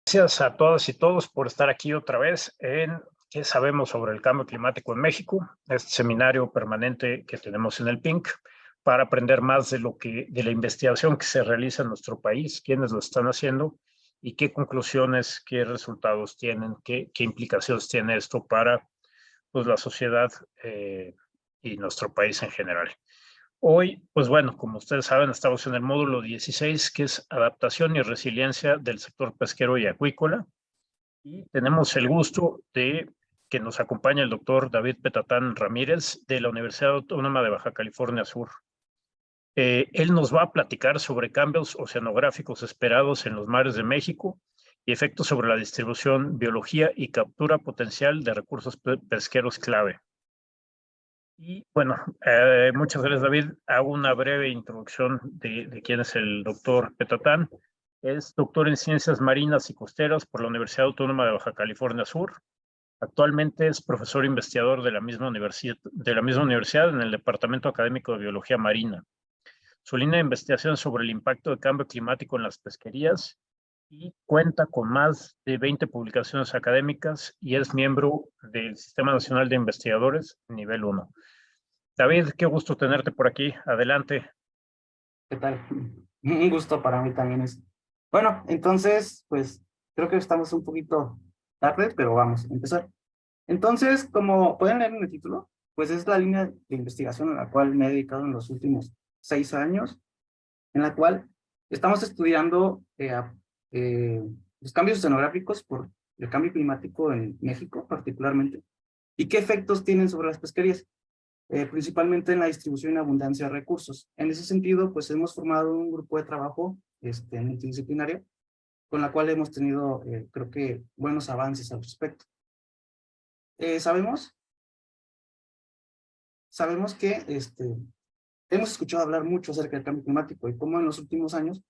Gracias a todas y todos por estar aquí otra vez en ¿Qué sabemos sobre el cambio climático en México? Este seminario permanente que tenemos en el PINC para aprender más de la investigación que se realiza en nuestro país, quiénes lo están haciendo y qué conclusiones, qué resultados tienen, qué implicaciones tiene esto para pues, la sociedad y nuestro país en general. Hoy, pues bueno, como ustedes saben, estamos en el módulo 16, que es adaptación y resiliencia del sector pesquero y acuícola. Y tenemos el gusto de que nos acompañe el doctor David Petatán Ramírez de la Universidad Autónoma de Baja California Sur. Él nos va a platicar sobre cambios oceanográficos esperados en los mares de México y efectos sobre la distribución, biología y captura potencial de recursos pesqueros clave. Y bueno, muchas gracias, David. Hago una breve introducción de quién es el doctor Petatán. Es doctor en Ciencias Marinas y Costeras por la Universidad Autónoma de Baja California Sur. Actualmente es profesor investigador de la misma universidad en el Departamento Académico de Biología Marina. Su línea de investigación es sobre el impacto del cambio climático en las pesquerías y cuenta con más de 20 publicaciones académicas y es miembro del Sistema Nacional de Investigadores nivel 1. David, qué gusto tenerte por aquí. Adelante. ¿Qué tal? Un gusto para mí también es. Bueno, entonces, pues creo que estamos un poquito tarde, pero vamos a empezar. Entonces, como pueden leer en el título, pues es la línea de investigación a la cual me he dedicado en los últimos 6 años, en la cual estamos estudiando los cambios oceanográficos por el cambio climático en México, particularmente, y qué efectos tienen sobre las pesquerías. Principalmente en la distribución y abundancia de recursos. En ese sentido, pues hemos formado un grupo de trabajo multidisciplinario con la cual hemos tenido, creo que, buenos avances al respecto. Sabemos que hemos escuchado hablar mucho acerca del cambio climático y cómo en los últimos años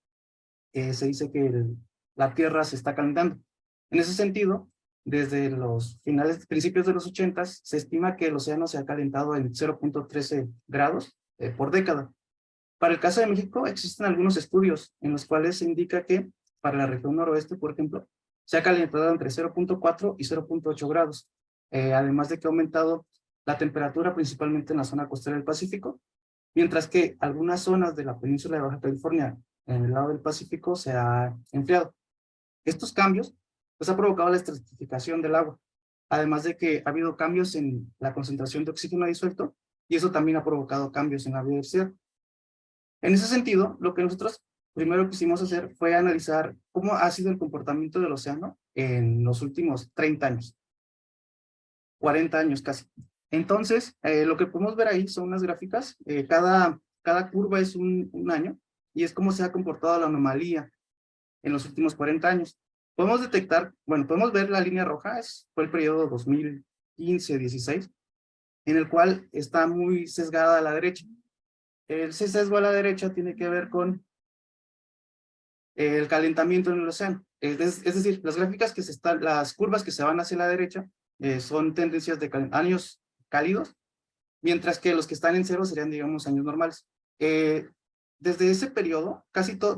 se dice que la Tierra se está calentando. En ese sentido, desde los principios de los 80s, se estima que el océano se ha calentado en 0.13 grados por década. Para el caso de México, existen algunos estudios en los cuales se indica que para la región noroeste, por ejemplo, se ha calentado entre 0.4 y 0.8 grados, además de que ha aumentado la temperatura principalmente en la zona costera del Pacífico, mientras que algunas zonas de la península de Baja California, en el lado del Pacífico, se ha enfriado. Estos cambios pues, ha provocado la estratificación del agua, además de que ha habido cambios en la concentración de oxígeno disuelto, y eso también ha provocado cambios en la biodiversidad. En ese sentido, lo que nosotros primero quisimos hacer fue analizar cómo ha sido el comportamiento del océano en los últimos 30 años, 40 años casi. Entonces, lo que podemos ver ahí son unas gráficas, cada curva es un año, y es cómo se ha comportado la anomalía en los últimos 40 años. Podemos detectar, bueno, podemos ver la línea roja, fue el periodo 2015-16, en el cual está muy sesgada a la derecha. El sesgo a la derecha tiene que ver con el calentamiento en el océano. Es decir, las curvas que se van hacia la derecha son tendencias de años cálidos, mientras que los que están en cero serían, digamos, años normales. Desde ese periodo,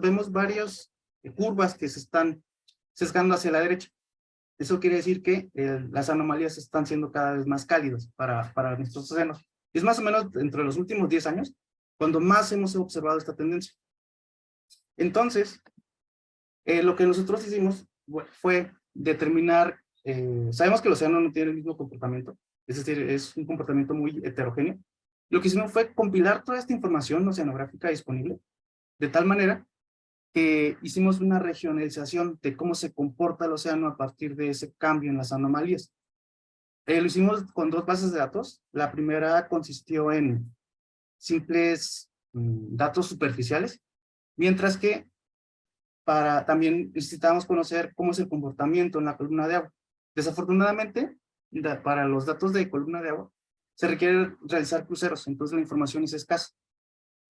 vemos varias curvas que se están sesgando hacia la derecha. Eso quiere decir que las anomalías están siendo cada vez más cálidas para nuestros océanos. Es más o menos entre los últimos 10 años cuando más hemos observado esta tendencia. Entonces, lo que nosotros hicimos fue determinar, sabemos que el océano no tiene el mismo comportamiento, es decir, es un comportamiento muy heterogéneo. Lo que hicimos fue compilar toda esta información oceanográfica disponible, de tal manera que hicimos una regionalización de cómo se comporta el océano a partir de ese cambio en las anomalías. Lo hicimos con dos bases de datos. La primera consistió en simples datos superficiales, mientras que también necesitábamos conocer cómo es el comportamiento en la columna de agua. Desafortunadamente, para los datos de columna de agua, se requiere realizar cruceros, entonces la información es escasa.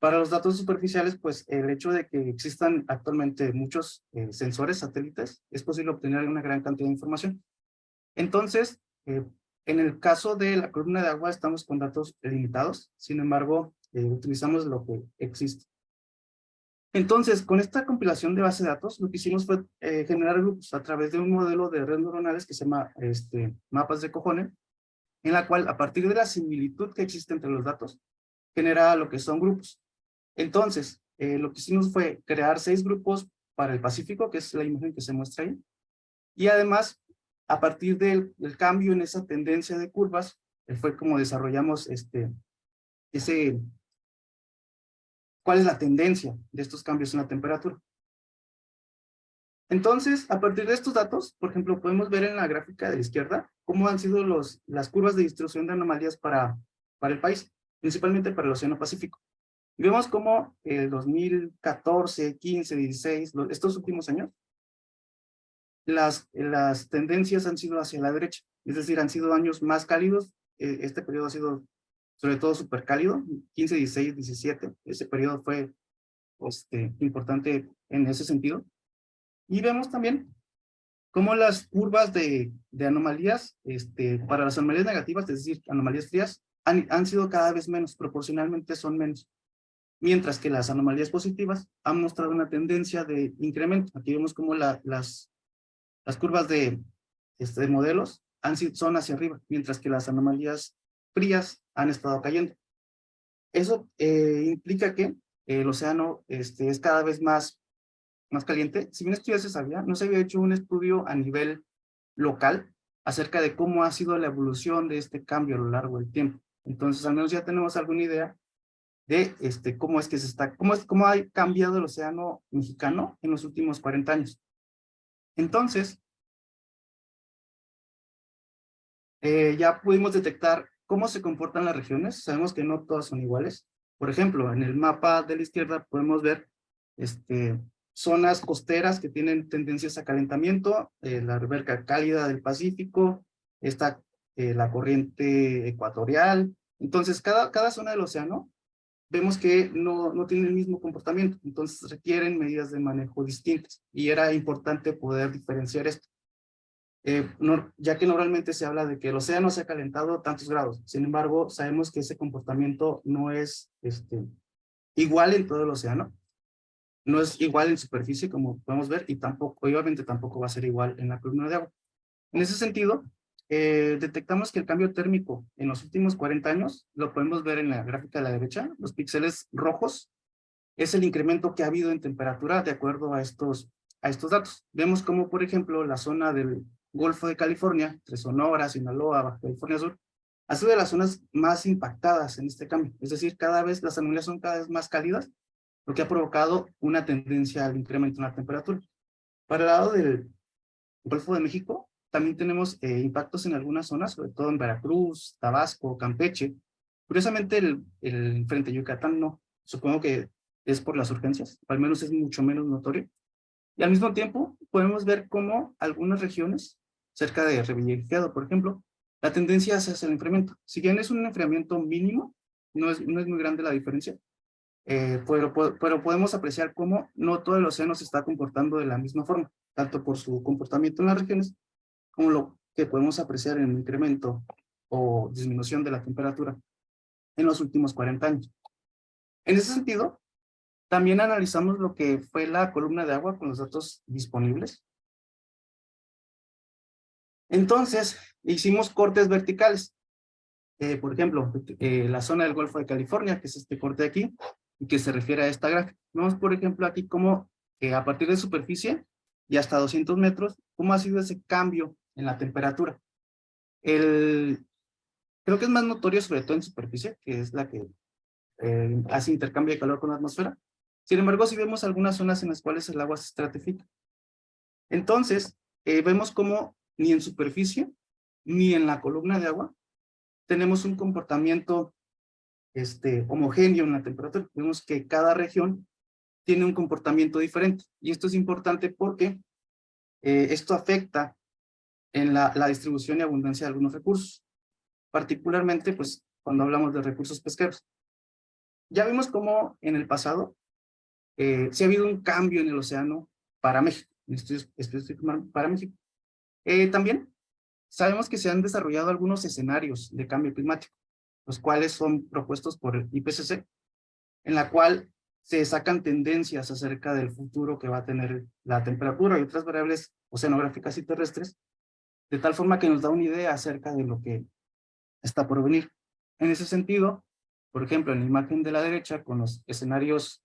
Para los datos superficiales, pues el hecho de que existan actualmente muchos sensores satélites, es posible obtener una gran cantidad de información. Entonces, en el caso de la columna de agua, estamos con datos limitados, sin embargo, utilizamos lo que existe. Entonces, con esta compilación de base de datos, lo que hicimos fue generar grupos a través de un modelo de redes neuronales que se llama mapas de cojones, en la cual, a partir de la similitud que existe entre los datos, genera lo que son grupos. Entonces, lo que hicimos fue crear 6 grupos para el Pacífico, que es la imagen que se muestra ahí, y además, a partir del cambio en esa tendencia de curvas, fue como desarrollamos cuál es la tendencia de estos cambios en la temperatura. Entonces, a partir de estos datos, por ejemplo, podemos ver en la gráfica de la izquierda cómo han sido las curvas de distribución de anomalías para el país, principalmente para el Océano Pacífico. Y vemos cómo el 2014, 15, 16, estos últimos años, las tendencias han sido hacia la derecha, es decir, han sido años más cálidos. Este periodo ha sido sobre todo súper cálido, 15, 16, 17, ese periodo fue importante en ese sentido. Y vemos también cómo las curvas de anomalías, para las anomalías negativas, es decir, anomalías frías, han sido cada vez menos, proporcionalmente son menos. Mientras que las anomalías positivas han mostrado una tendencia de incremento. Aquí vemos cómo las curvas de modelos son hacia arriba, mientras que las anomalías frías han estado cayendo. Eso implica que el océano es cada vez más caliente. Si bien esto ya se sabía, no se había hecho un estudio a nivel local acerca de cómo ha sido la evolución de este cambio a lo largo del tiempo. Entonces, al menos ya tenemos alguna idea de cómo es que cómo ha cambiado el océano mexicano en los últimos 40 años. Entonces, ya pudimos detectar cómo se comportan las regiones. Sabemos que no todas son iguales. Por ejemplo, en el mapa de la izquierda podemos ver zonas costeras que tienen tendencias a calentamiento, la alberca cálida del Pacífico, está la corriente ecuatorial. Entonces, cada zona del océano vemos que no tiene el mismo comportamiento, entonces requieren medidas de manejo distintas, y era importante poder diferenciar esto. Ya que normalmente se habla de que el océano se ha calentado tantos grados, sin embargo, sabemos que ese comportamiento no es igual en todo el océano, no es igual en superficie, como podemos ver, y tampoco, obviamente tampoco va a ser igual en la columna de agua. En ese sentido, detectamos que el cambio térmico en los últimos 40 años, lo podemos ver en la gráfica de la derecha, los píxeles rojos, es el incremento que ha habido en temperatura de acuerdo a estos datos. Vemos como, por ejemplo, la zona del Golfo de California, entre Sonora, Sinaloa, Baja California Sur, ha sido de las zonas más impactadas en este cambio. Es decir, cada vez las anomalías son cada vez más cálidas, lo que ha provocado una tendencia al incremento en la temperatura. Para el lado del Golfo de México, también tenemos impactos en algunas zonas, sobre todo en Veracruz, Tabasco, Campeche. Curiosamente, el frente Yucatán no. Supongo que es por las urgencias, o al menos es mucho menos notorio. Y al mismo tiempo, podemos ver cómo algunas regiones, cerca de Revillagigedo, por ejemplo, la tendencia es hacia el enfriamiento. Si bien es un enfriamiento mínimo, no es muy grande la diferencia, pero podemos apreciar cómo no todo el océano se está comportando de la misma forma, tanto por su comportamiento en las regiones, como lo que podemos apreciar en el incremento o disminución de la temperatura en los últimos 40 años. En ese sentido, también analizamos lo que fue la columna de agua con los datos disponibles. Entonces, hicimos cortes verticales. Por ejemplo, la zona del Golfo de California, que es este corte de aquí, y que se refiere a esta gráfica. Vemos, por ejemplo, aquí cómo a partir de superficie y hasta 200 metros, cómo ha sido ese cambio en la temperatura. Creo que es más notorio sobre todo en superficie, que es la que hace intercambio de calor con la atmósfera. Sin embargo, sí vemos algunas zonas en las cuales el agua se estratifica. Entonces, vemos cómo ni en superficie, ni en la columna de agua, tenemos un comportamiento homogéneo en la temperatura. Vemos que cada región tiene un comportamiento diferente. Y esto es importante porque esto afecta en la distribución y abundancia de algunos recursos. Particularmente, pues, cuando hablamos de recursos pesqueros. Ya vimos cómo en el pasado sí ha habido un cambio en el océano para México. Específicamente para México. También sabemos que se han desarrollado algunos escenarios de cambio climático, los cuales son propuestos por el IPCC, en la cual se sacan tendencias acerca del futuro que va a tener la temperatura y otras variables oceanográficas y terrestres, de tal forma que nos da una idea acerca de lo que está por venir. En ese sentido, por ejemplo, en la imagen de la derecha, con los escenarios,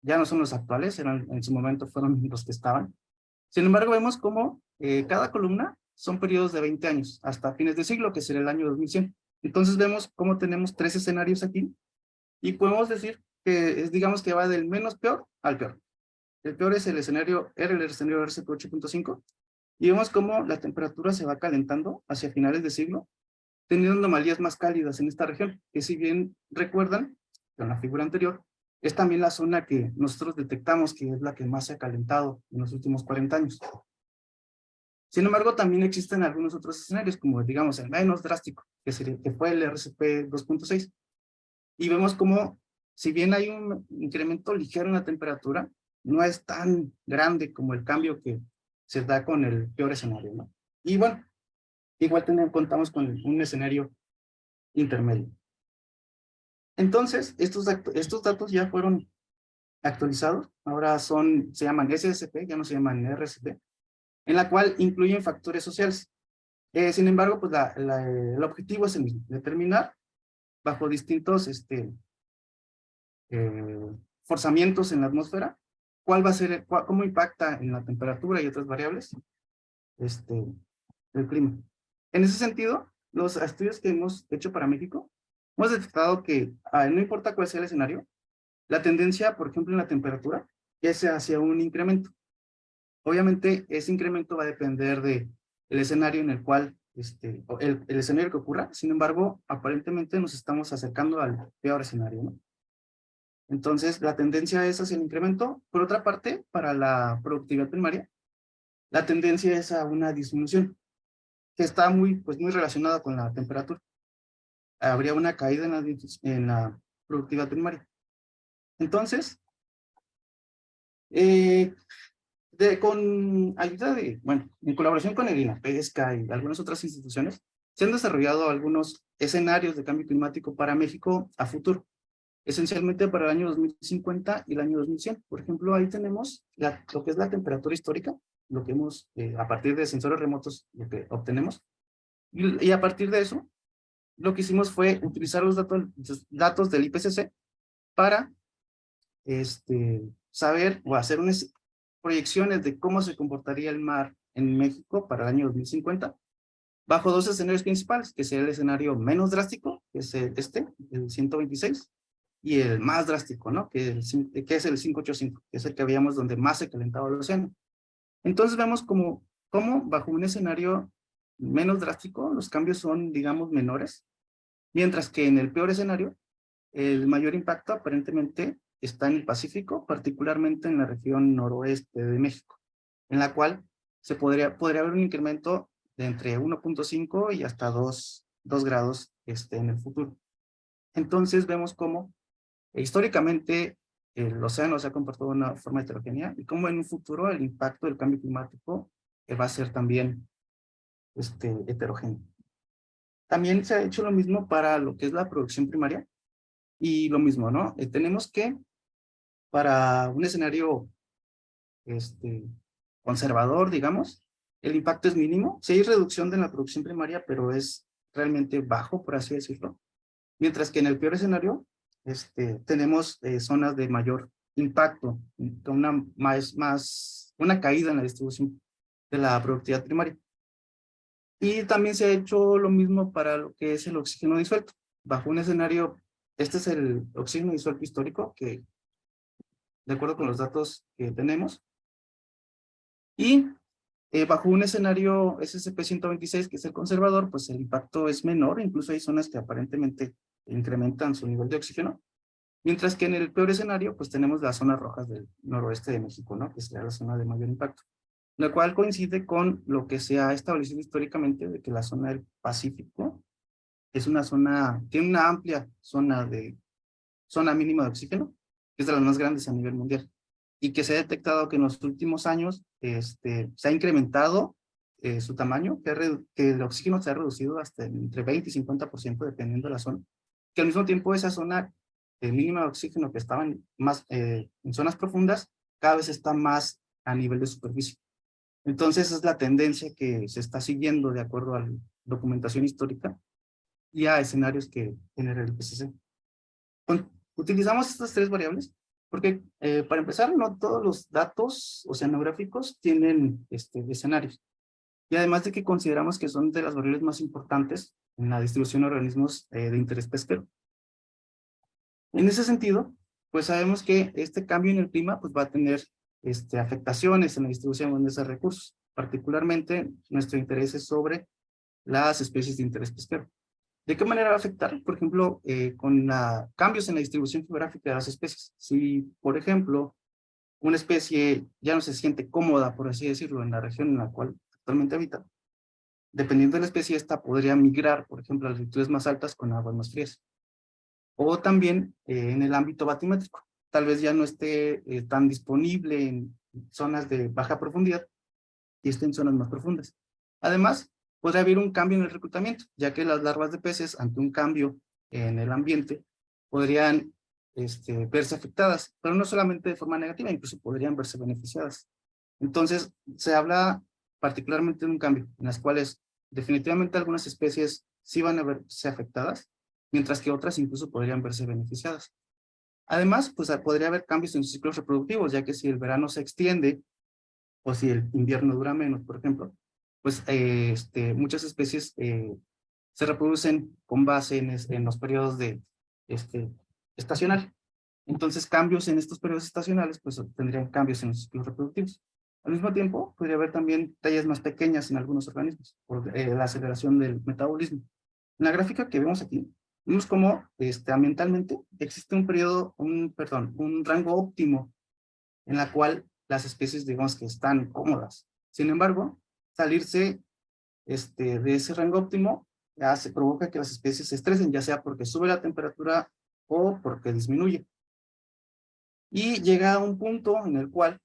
ya no son los actuales, en su momento fueron los que estaban. Sin embargo, vemos cómo cada columna son periodos de 20 años, hasta fines de siglo, que será el año 2100. Entonces vemos cómo tenemos 3 escenarios aquí, y podemos decir que es, digamos que va del menos peor al peor. El peor es el escenario RCP 8.5, y vemos cómo la temperatura se va calentando hacia finales de siglo, teniendo anomalías más cálidas en esta región, que si bien recuerdan, con la figura anterior, es también la zona que nosotros detectamos que es la que más se ha calentado en los últimos 40 años. Sin embargo, también existen algunos otros escenarios, como digamos el menos drástico, que fue el RCP 2.6, y vemos como, si bien hay un incremento ligero en la temperatura, no es tan grande como el cambio que se da con el peor escenario, ¿no? Y bueno, igual contamos con un escenario intermedio. Entonces, estos datos ya fueron actualizados, ahora se llaman SSP, ya no se llaman RSP, en la cual incluyen factores sociales. Sin embargo, pues el objetivo es el mismo, determinar bajo distintos forzamientos en la atmósfera, cuál va a ser, cómo impacta en la temperatura y otras variables el clima. En ese sentido, los estudios que hemos hecho para México, hemos detectado que no importa cuál sea el escenario, la tendencia, por ejemplo, en la temperatura, es hacia un incremento. Obviamente, ese incremento va a depender del escenario en el cual, el escenario que ocurra. Sin embargo, aparentemente nos estamos acercando al peor escenario, ¿no? Entonces, la tendencia es hacia el incremento. Por otra parte, para la productividad primaria, la tendencia es a una disminución, que está muy relacionada con la temperatura. Habría una caída en la productividad primaria. Entonces, con ayuda en colaboración con el INAPESCA y algunas otras instituciones, se han desarrollado algunos escenarios de cambio climático para México a futuro, esencialmente para el año 2050 y el año 2100. Por ejemplo, ahí tenemos lo que es la temperatura histórica, lo que hemos, a partir de sensores remotos, lo que obtenemos, y a partir de eso, lo que hicimos fue utilizar los datos del IPCC para saber o hacer unas proyecciones de cómo se comportaría el mar en México para el año 2050, bajo 2 escenarios principales, que sería el escenario menos drástico, que es el 126, y el más drástico, ¿no? Que es el 585, que es el que veíamos donde más se calentaba el océano. Entonces vemos como bajo un escenario menos drástico, los cambios son, digamos, menores, mientras que en el peor escenario, el mayor impacto aparentemente está en el Pacífico, particularmente en la región noroeste de México, en la cual podría haber un incremento de entre 1.5 y hasta 2 grados en el futuro. Entonces vemos cómo históricamente el océano se ha comportado de una forma heterogénea y cómo en un futuro el impacto del cambio climático va a ser también heterogéneo. También se ha hecho lo mismo para lo que es la producción primaria, y lo mismo, ¿no? Tenemos que, para un escenario conservador, digamos, el impacto es mínimo. Sí hay reducción de la producción primaria, pero es realmente bajo, por así decirlo. Mientras que en el peor escenario, tenemos zonas de mayor impacto, con una caída en la distribución de la productividad primaria. Y también se ha hecho lo mismo para lo que es el oxígeno disuelto. Bajo un escenario, este es el oxígeno disuelto histórico, que de acuerdo con los datos que tenemos, y bajo un escenario SCP-126, que es el conservador, pues el impacto es menor, incluso hay zonas que aparentemente incrementan su nivel de oxígeno, mientras que en el peor escenario, pues tenemos las zonas rojas del noroeste de México, ¿no? Que sería la zona de mayor impacto, la cual coincide con lo que se ha establecido históricamente de que la zona del Pacífico es una zona, tiene una amplia zona mínima de oxígeno, que es de las más grandes a nivel mundial, y que se ha detectado que en los últimos años se ha incrementado su tamaño, que el oxígeno se ha reducido hasta entre 20 y 50% dependiendo de la zona, que al mismo tiempo esa zona mínima de oxígeno que estaban más en zonas profundas, cada vez está más a nivel de superficie. Entonces es la tendencia que se está siguiendo de acuerdo a la documentación histórica y a escenarios que genera el IPCC. Utilizamos estas tres variables porque, para empezar, no todos los datos oceanográficos tienen escenarios. Y además de que consideramos que son de las variables más importantes en la distribución de organismos de interés pesquero. En ese sentido, pues sabemos que este cambio en el clima pues va a tener afectaciones en la distribución de esos recursos. Particularmente, nuestro interés es sobre las especies de interés pesquero. ¿De qué manera va a afectar? Por ejemplo, con cambios en la distribución geográfica de las especies. Si, por ejemplo, una especie ya no se siente cómoda, por así decirlo, en la región en la cual actualmente habita, dependiendo de la especie, esta podría migrar, por ejemplo, a latitudes más altas con aguas más frías. O también en el ámbito batimétrico. Tal vez ya no esté tan disponible en zonas de baja profundidad y esté en zonas más profundas. Además, podría haber un cambio en el reclutamiento, ya que las larvas de peces, ante un cambio en el ambiente, podrían verse afectadas, pero no solamente de forma negativa, incluso podrían verse beneficiadas. Entonces, se habla particularmente de un cambio, en las cuales definitivamente algunas especies sí van a verse afectadas, mientras que otras incluso podrían verse beneficiadas. Además, pues podría haber cambios en sus ciclos reproductivos, ya que si el verano se extiende, o si el invierno dura menos, por ejemplo, pues muchas especies se reproducen con base en los periodos de estacional. Entonces, cambios en estos periodos estacionales, pues tendrían cambios en los ciclos reproductivos. Al mismo tiempo, podría haber también tallas más pequeñas en algunos organismos, por la aceleración del metabolismo. En la gráfica que vemos aquí, vemos cómo ambientalmente existe un rango óptimo en la cual las especies, digamos, que están cómodas. Sin embargo, salirse de ese rango óptimo se provoca que las especies se estresen, ya sea porque sube la temperatura o porque disminuye. Y llega a un punto en el cual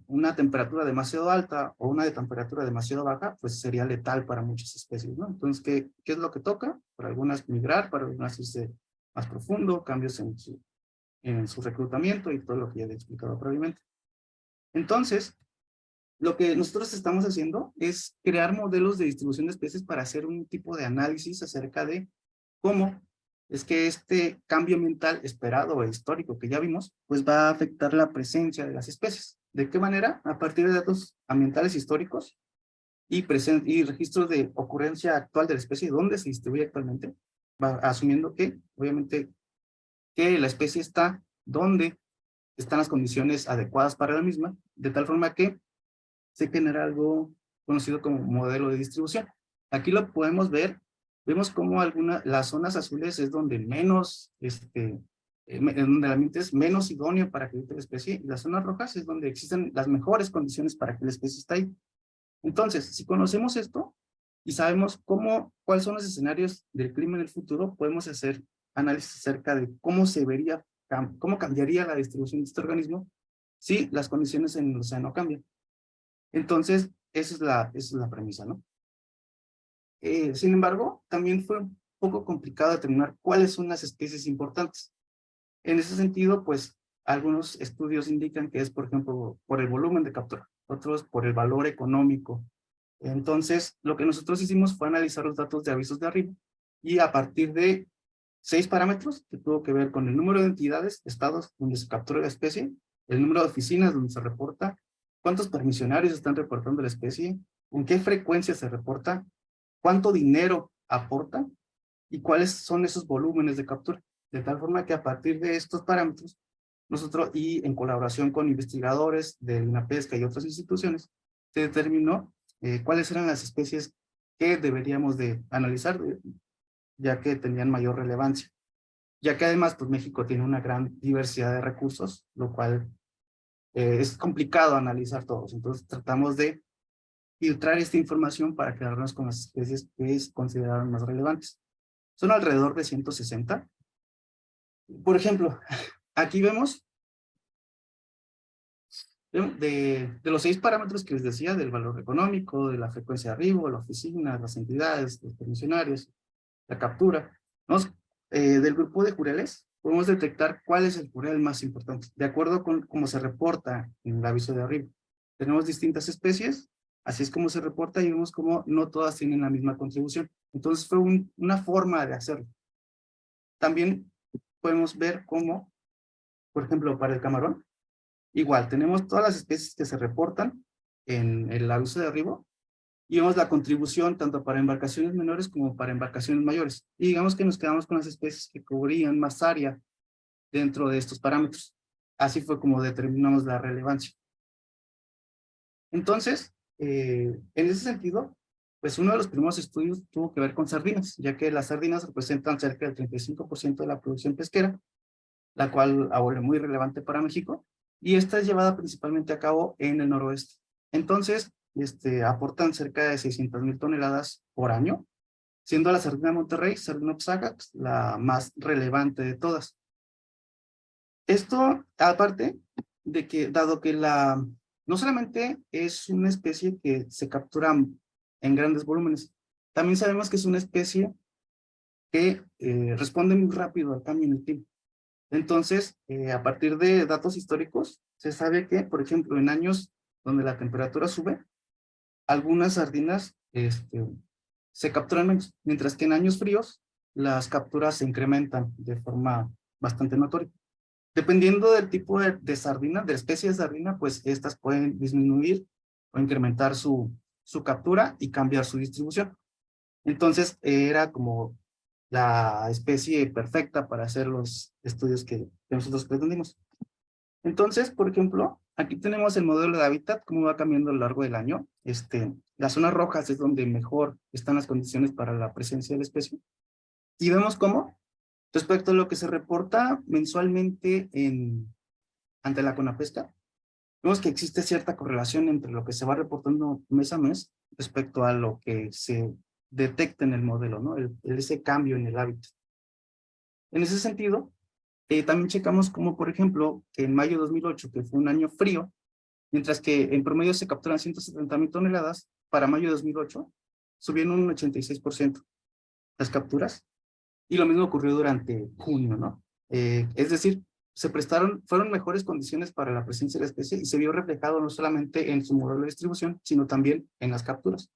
una temperatura demasiado alta o una temperatura demasiado baja, pues sería letal para muchas especies, ¿no? Entonces, ¿qué es lo que toca? Para algunas migrar, para algunas irse más profundo, cambios en su reclutamiento y todo lo que ya he explicado previamente. Entonces, lo que nosotros estamos haciendo es crear modelos de distribución de especies para hacer un tipo de análisis acerca de cómo es que este cambio ambiental esperado e histórico que ya vimos, pues va a afectar la presencia de las especies. ¿De qué manera? A partir de datos ambientales históricos y registros de ocurrencia actual de la especie, donde se distribuye actualmente, asumiendo que, obviamente, que la especie está donde están las condiciones adecuadas para la misma, de tal forma que se genera algo conocido como modelo de distribución. Aquí lo podemos ver, vemos como las zonas azules es donde menos, donde el ambiente es menos idóneo para que viva la especie, y las zonas rojas es donde existen las mejores condiciones para que la especie esté ahí. Entonces, si conocemos esto y sabemos cuáles son los escenarios del clima en el futuro, podemos hacer análisis acerca de cómo cómo cambiaría la distribución de este organismo si las condiciones en el océano cambian. Entonces, esa es la premisa, ¿no? Sin embargo, también fue un poco complicado determinar cuáles son las especies importantes. En ese sentido, pues, algunos estudios indican que es, por ejemplo, por el volumen de captura, otros por el valor económico. Entonces, lo que nosotros hicimos fue analizar los datos de avisos de arriba, y a partir de 6 parámetros, que tuvo que ver con el número de entidades, estados donde se captura la especie, el número de oficinas donde se reporta, cuántos permisionarios están reportando la especie, en qué frecuencia se reporta, cuánto dinero aporta y cuáles son esos volúmenes de captura. De tal forma que a partir de estos parámetros, nosotros, y en colaboración con investigadores de INAPESCA y otras instituciones, se determinó cuáles eran las especies que deberíamos de analizar, ya que tenían mayor relevancia. Ya que además, pues México tiene una gran diversidad de recursos, lo cual es complicado analizar todos. Entonces tratamos de filtrar esta información para quedarnos con las especies que consideraron más relevantes. Son alrededor de 160. Por ejemplo, aquí vemos de los 6 parámetros que les decía, del valor económico, de la frecuencia de arribo, la oficina, las entidades, los permisionarios, la captura, ¿no? Del grupo de jureles, podemos detectar cuál es el jurel más importante, de acuerdo con cómo se reporta en el aviso de arriba. Tenemos distintas especies, así es como se reporta y vemos como no todas tienen la misma contribución. Entonces fue una forma de hacerlo. También podemos ver cómo, por ejemplo, para el camarón, igual tenemos todas las especies que se reportan en el aviso de arriba y vemos la contribución tanto para embarcaciones menores como para embarcaciones mayores. Y digamos que nos quedamos con las especies que cubrían más área dentro de estos parámetros. Así fue como determinamos la relevancia. Entonces, en ese sentido, pues uno de los primeros estudios tuvo que ver con sardinas, ya que las sardinas representan cerca del 35% de la producción pesquera, la cual ahora es muy relevante para México, y esta es llevada principalmente a cabo en el noroeste. Entonces, aportan cerca de 600,000 toneladas por año, siendo la sardina Monterrey, sardina Oaxaca, la más relevante de todas. Esto, aparte de que, dado que no solamente es una especie que se captura en grandes volúmenes, también sabemos que es una especie que responde muy rápido al cambio en el clima. Entonces, a partir de datos históricos, se sabe que, por ejemplo, en años donde la temperatura sube, algunas sardinas se capturan menos, mientras que en años fríos, las capturas se incrementan de forma bastante notoria. Dependiendo del tipo de sardina, de la especie de sardina, pues estas pueden disminuir o incrementar su captura y cambiar su distribución. Entonces, era como la especie perfecta para hacer los estudios que nosotros pretendimos. Entonces, por ejemplo, aquí tenemos el modelo de hábitat, cómo va cambiando a lo largo del año. Las zonas rojas es donde mejor están las condiciones para la presencia de la especie. Y vemos cómo, respecto a lo que se reporta mensualmente ante la CONAPESCA, vemos que existe cierta correlación entre lo que se va reportando mes a mes respecto a lo que se detecta en el modelo, ¿no? Ese cambio en el hábitat. En ese sentido, también checamos como, por ejemplo, que en mayo de 2008, que fue un año frío, mientras que en promedio se capturan 170,000 toneladas, para mayo de 2008 subieron un 86% las capturas, y lo mismo ocurrió durante junio, ¿no? Es decir, fueron mejores condiciones para la presencia de la especie y se vio reflejado no solamente en su modelo de distribución, sino también en las capturas.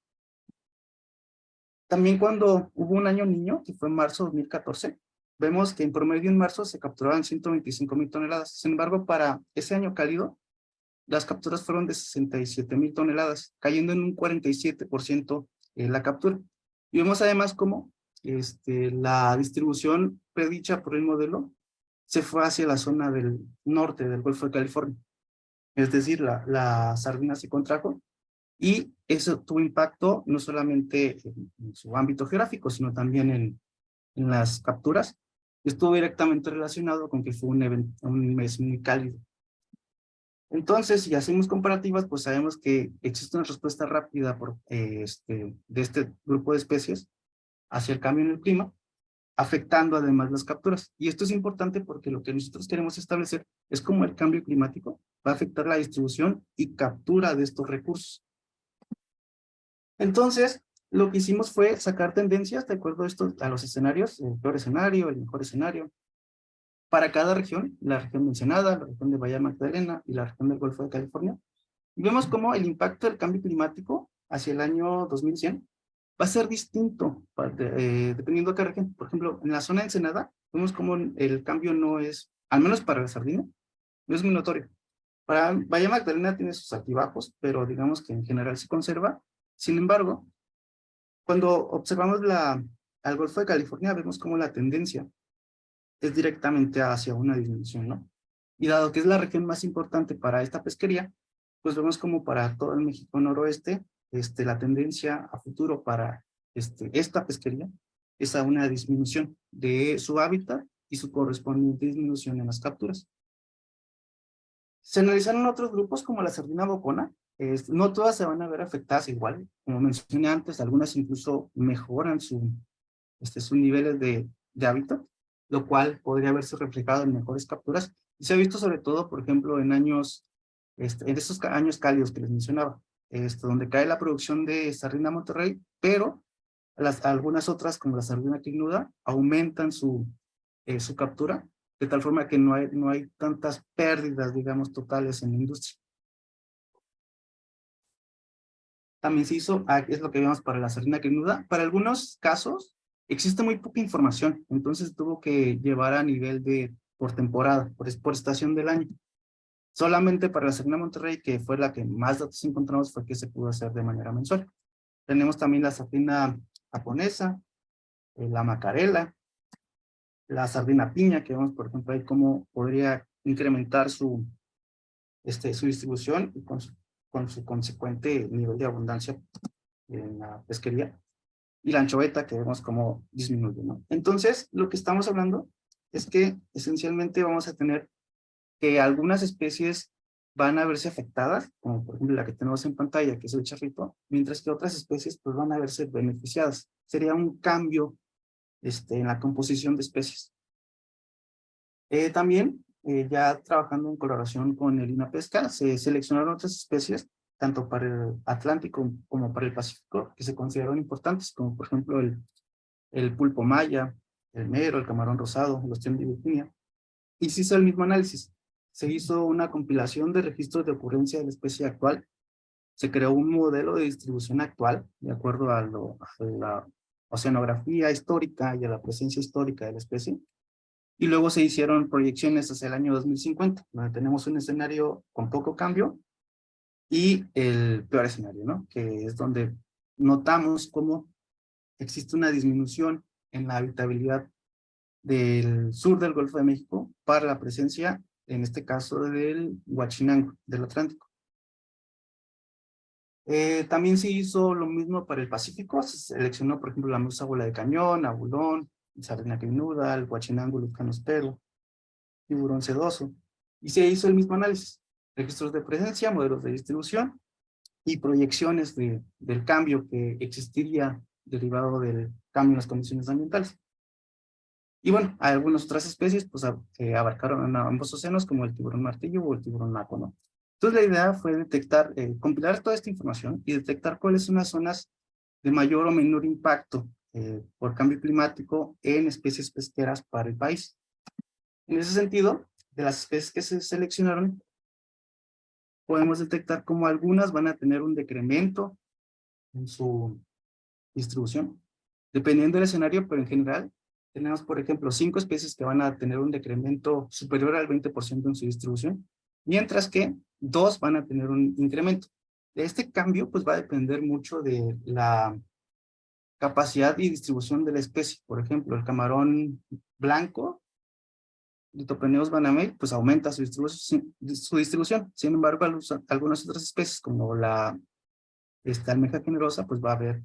También cuando hubo un año niño, que fue en marzo de 2014, vemos que en promedio en marzo se capturaban 125,000 toneladas. Sin embargo, para ese año cálido, las capturas fueron de 67,000 toneladas, cayendo en un 47% en la captura. Y vemos además cómo la distribución predicha por el modelo se fue hacia la zona del norte del Golfo de California. Es decir, la sardina se contrajo y eso tuvo impacto no solamente en su ámbito geográfico, sino también en las capturas. Estuvo directamente relacionado con que fue un mes muy cálido. Entonces, si hacemos comparativas, pues sabemos que existe una respuesta rápida de este grupo de especies hacia el cambio en el clima, afectando además las capturas. Y esto es importante porque lo que nosotros queremos establecer es cómo el cambio climático va a afectar la distribución y captura de estos recursos. Entonces, lo que hicimos fue sacar tendencias de acuerdo a los escenarios, el peor escenario, el mejor escenario, para cada región, la región mencionada, la región de Bahía Magdalena y la región del Golfo de California. Y vemos cómo el impacto del cambio climático hacia el año 2100 va a ser distinto dependiendo de qué región. Por ejemplo, en la zona de Ensenada, vemos cómo el cambio no es, al menos para la sardina, no es muy notorio. Para Bahía Magdalena tiene sus altibajos, pero digamos que en general se conserva. Sin embargo, cuando observamos al Golfo de California, vemos cómo la tendencia es directamente hacia una disminución, ¿no? Y dado que es la región más importante para esta pesquería, pues vemos como para todo el México noroeste, la tendencia a futuro para esta pesquería es a una disminución de su hábitat y su correspondiente disminución en las capturas. Se analizaron otros grupos como la sardina bocona. No todas se van a ver afectadas igual. Como mencioné antes, algunas incluso mejoran sus niveles de hábitat, lo cual podría haberse reflejado en mejores capturas. Y se ha visto sobre todo, por ejemplo, en años, en esos años cálidos que les mencionaba, donde cae la producción de sardina Monterrey, pero algunas otras, como la sardina quignuda, aumentan su captura de tal forma que no hay tantas pérdidas, digamos, totales en la industria. También se hizo, es lo que vemos para la sardina crinuda, para algunos casos existe muy poca información, entonces tuvo que llevar a nivel de por temporada, por estación del año. Solamente para la sardina Monterrey, que fue la que más datos encontramos, fue que se pudo hacer de manera mensual. Tenemos también la sardina japonesa, la macarela, la sardina piña, que vemos, por ejemplo, ahí cómo podría incrementar su distribución y con su consecuente nivel de abundancia en la pesquería. Y la anchoveta, que vemos cómo disminuye, ¿no? Entonces, lo que estamos hablando es que esencialmente vamos a tener que algunas especies van a verse afectadas, como por ejemplo la que tenemos en pantalla, que es el charrito, mientras que otras especies pues van a verse beneficiadas. Sería un cambio en la composición de especies. También, ya trabajando en colaboración con el INAPESCA, se seleccionaron otras especies, tanto para el Atlántico como para el Pacífico, que se consideraron importantes, como por ejemplo el pulpo maya, el mero, el camarón rosado, el ostión de Virginia. Y se hizo el mismo análisis. Se hizo una compilación de registros de ocurrencia de la especie actual. Se creó un modelo de distribución actual, de acuerdo a la oceanografía histórica y a la presencia histórica de la especie. Y luego se hicieron proyecciones hacia el año 2050, donde tenemos un escenario con poco cambio y el peor escenario, ¿no? Que es donde notamos cómo existe una disminución en la habitabilidad del sur del Golfo de México para la presencia, en este caso, del Huachinango, del Atlántico. También se hizo lo mismo para el Pacífico. Se seleccionó, por ejemplo, la medusa bola de cañón, abulón, sardina crinuda, el Huachinango lucanospero, tiburón sedoso. Y se hizo el mismo análisis. Registros de presencia, modelos de distribución y proyecciones del cambio que existiría derivado del cambio en las condiciones ambientales. Y bueno, hay algunas otras especies pues, que abarcaron a ambos océanos, como el tiburón martillo o el tiburón naco, ¿no? Entonces la idea fue detectar, compilar toda esta información y detectar cuáles son las zonas de mayor o menor impacto por cambio climático en especies pesqueras para el país. En ese sentido, de las especies que se seleccionaron, podemos detectar cómo algunas van a tener un decremento en su distribución, dependiendo del escenario, pero en general tenemos, por ejemplo, 5 especies que van a tener un decremento superior al 20% en su distribución, mientras que 2 van a tener un incremento. Este cambio pues va a depender mucho de la capacidad y distribución de la especie. Por ejemplo, el camarón blanco, Litopeneus banamei, pues aumenta su distribución. Sin embargo, algunas otras especies, como la almeja generosa, pues va a haber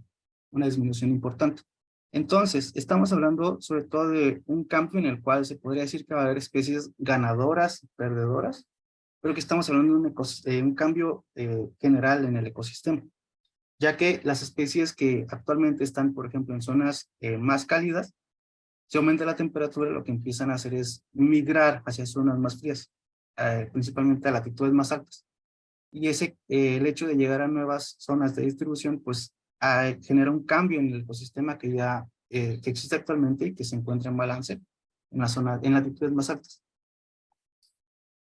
una disminución importante. Entonces, estamos hablando sobre todo de un campo en el cual se podría decir que va a haber especies ganadoras y perdedoras, pero que estamos hablando de un cambio general en el ecosistema, ya que las especies que actualmente están, por ejemplo, en zonas más cálidas, si aumenta la temperatura, lo que empiezan a hacer es migrar hacia zonas más frías, principalmente a latitudes más altas. Y el hecho de llegar a nuevas zonas de distribución, pues genera un cambio en el ecosistema que ya que existe actualmente y que se encuentra en balance en latitudes más altas.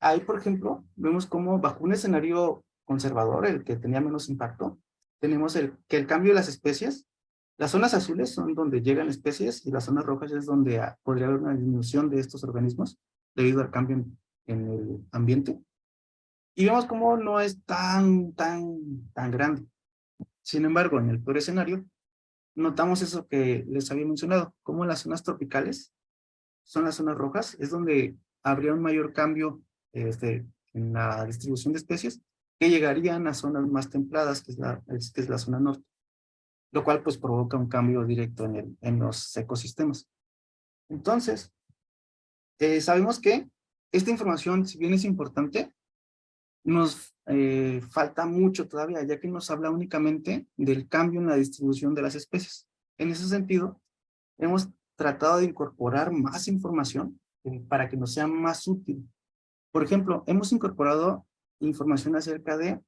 Ahí, por ejemplo, vemos cómo bajo un escenario conservador, el que tenía menos impacto, tenemos que el cambio de las especies, las zonas azules son donde llegan especies y las zonas rojas es donde podría haber una disminución de estos organismos debido al cambio en el ambiente. Y vemos cómo no es tan grande. Sin embargo, en el peor escenario, notamos eso que les había mencionado, como las zonas tropicales son las zonas rojas, es donde habría un mayor cambio en la distribución de especies que llegarían a zonas más templadas, que es la zona norte, lo cual pues provoca un cambio directo en los ecosistemas. Entonces, sabemos que esta información, si bien es importante, nos falta mucho todavía, ya que nos habla únicamente del cambio en la distribución de las especies. En ese sentido, hemos tratado de incorporar más información para que nos sea más útil. Por ejemplo, hemos incorporado información acerca de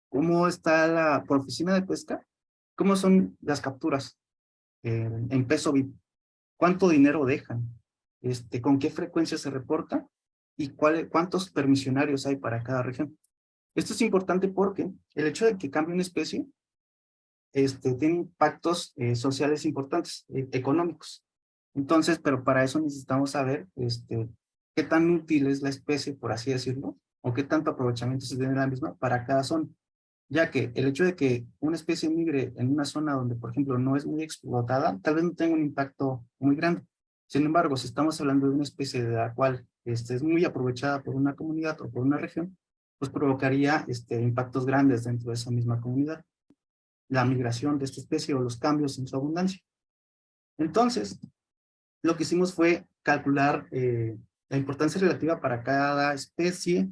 cómo está por oficina de pesca, cómo son las capturas en peso vivo, cuánto dinero dejan, con qué frecuencia se reporta y cuántos permisionarios hay para cada región. Esto es importante porque el hecho de que cambie una especie tiene impactos sociales importantes, económicos. Entonces, pero para eso necesitamos saber qué tan útil es la especie, por así decirlo, o qué tanto aprovechamiento se tiene de la misma para cada zona. Ya que el hecho de que una especie migre en una zona donde, por ejemplo, no es muy explotada, tal vez no tenga un impacto muy grande. Sin embargo, si estamos hablando de una especie de la cual es muy aprovechada por una comunidad o por una región, pues provocaría impactos grandes dentro de esa misma comunidad, la migración de esta especie o los cambios en su abundancia. Entonces, lo que hicimos fue calcular la importancia relativa para cada especie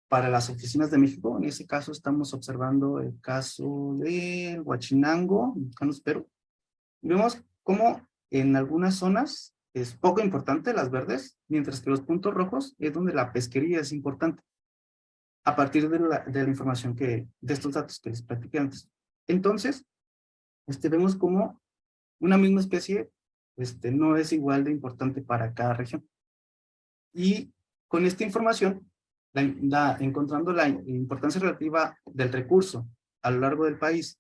para las oficinas de México. En ese caso estamos observando el caso de Huachinango, Canos, Perú. Vemos cómo en algunas zonas es poco importante las verdes, mientras que los puntos rojos es donde la pesquería es importante, a partir de la información de estos datos que les platiqué antes. Entonces, vemos cómo una misma especie no es igual de importante para cada región. Y con esta información, encontrando la importancia relativa del recurso a lo largo del país,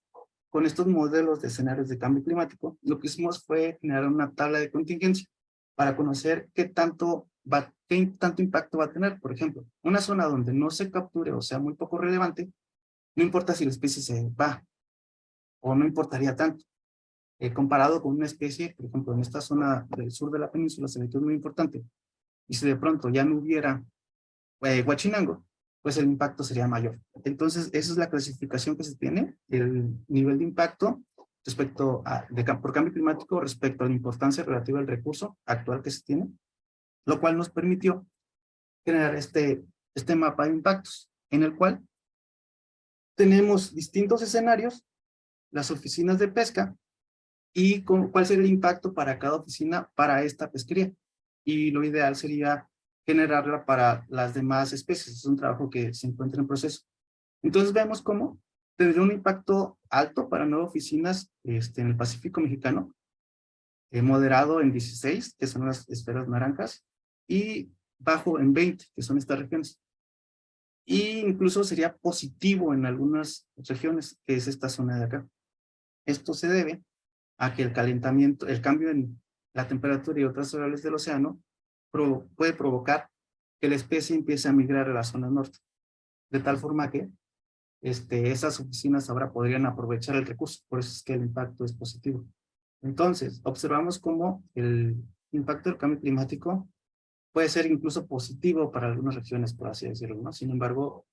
con estos modelos de escenarios de cambio climático, lo que hicimos fue generar una tabla de contingencia para conocer qué tanto impacto va a tener. Por ejemplo, una zona donde no se capture o sea muy poco relevante, no importa si la especie se va o no importaría tanto. Comparado con una especie, por ejemplo, en esta zona del sur de la península se ve que es muy importante, y si de pronto ya no hubiera Huachinango, pues el impacto sería mayor. Entonces, esa es la clasificación que se tiene, el nivel de impacto respecto por cambio climático respecto a la importancia relativa al recurso actual que se tiene, lo cual nos permitió generar este mapa de impactos, en el cual tenemos distintos escenarios, las oficinas de pesca, y cuál sería el impacto para cada oficina para esta pesquería. Y lo ideal sería generarla para las demás especies. Es un trabajo que se encuentra en proceso. Entonces vemos cómo tendría un impacto alto para 9 oficinas en el Pacífico mexicano, moderado en 16, que son las esferas naranjas, y bajo en 20, que son estas regiones. Y incluso sería positivo en algunas regiones, que es esta zona de acá. Esto se debe a que el calentamiento, el cambio en la temperatura y otras variables del océano puede provocar que la especie empiece a migrar a la zona norte, de tal forma que esas oficinas ahora podrían aprovechar el recurso, por eso es que el impacto es positivo. Entonces, observamos cómo el impacto del cambio climático puede ser incluso positivo para algunas regiones, por así decirlo, ¿no? Sin embargo,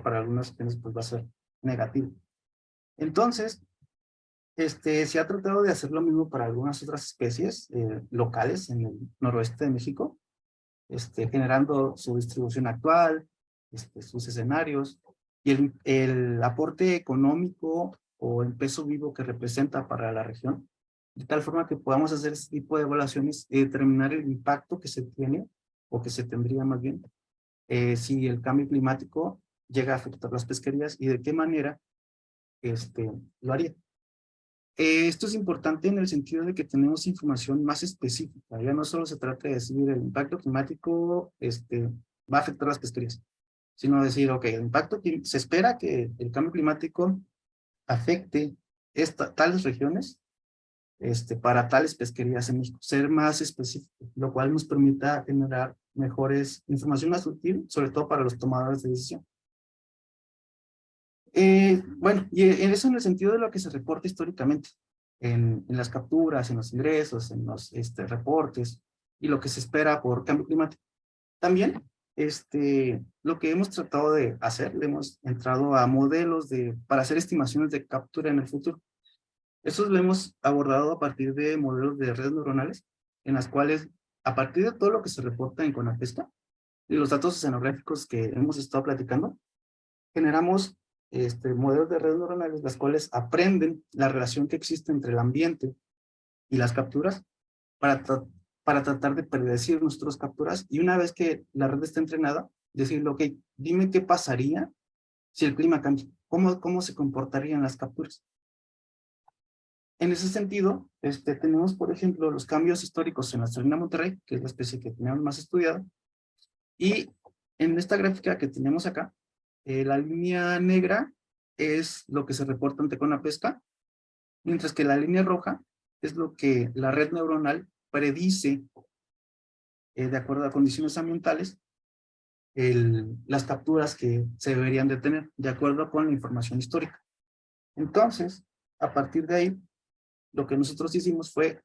para algunas regiones pues va a ser negativo. Entonces, se ha tratado de hacer lo mismo para algunas otras especies locales en el noroeste de México, generando su distribución actual, sus escenarios, y el aporte económico o el peso vivo que representa para la región, de tal forma que podamos hacer este tipo de evaluaciones y determinar el impacto que se tiene, o que se tendría más bien, si el cambio climático llega a afectar las pesquerías y de qué manera lo haría. Esto es importante en el sentido de que tenemos información más específica. Ya no solo se trata de decir el impacto climático va a afectar las pesquerías, sino decir, ok, el impacto que se espera que el cambio climático afecte tales regiones para tales pesquerías en México. Ser más específico, lo cual nos permita generar información más útil, sobre todo para los tomadores de decisión. Bueno, y eso en el sentido de lo que se reporta históricamente, en las capturas, en los ingresos, en los reportes, y lo que se espera por cambio climático. También, lo que hemos tratado de hacer, le hemos entrado a modelos para hacer estimaciones de captura en el futuro. Estos lo hemos abordado a partir de modelos de redes neuronales, en las cuales, a partir de todo lo que se reporta en CONAPESCA, y los datos oceanográficos que hemos estado platicando, generamos modelos de redes neuronales, las cuales aprenden la relación que existe entre el ambiente y las capturas para tratar de predecir nuestras capturas, y una vez que la red está entrenada, decirle, ok, dime qué pasaría si el clima cambia, cómo se comportarían las capturas. En ese sentido, tenemos, por ejemplo, los cambios históricos en la sardina Monterrey, que es la especie que tenemos más estudiada, y en esta gráfica que tenemos acá, la línea negra es lo que se reporta ante Conapesca, mientras que la línea roja es lo que la red neuronal predice, de acuerdo a condiciones ambientales, las capturas que se deberían de tener, de acuerdo con la información histórica. Entonces, a partir de ahí, lo que nosotros hicimos fue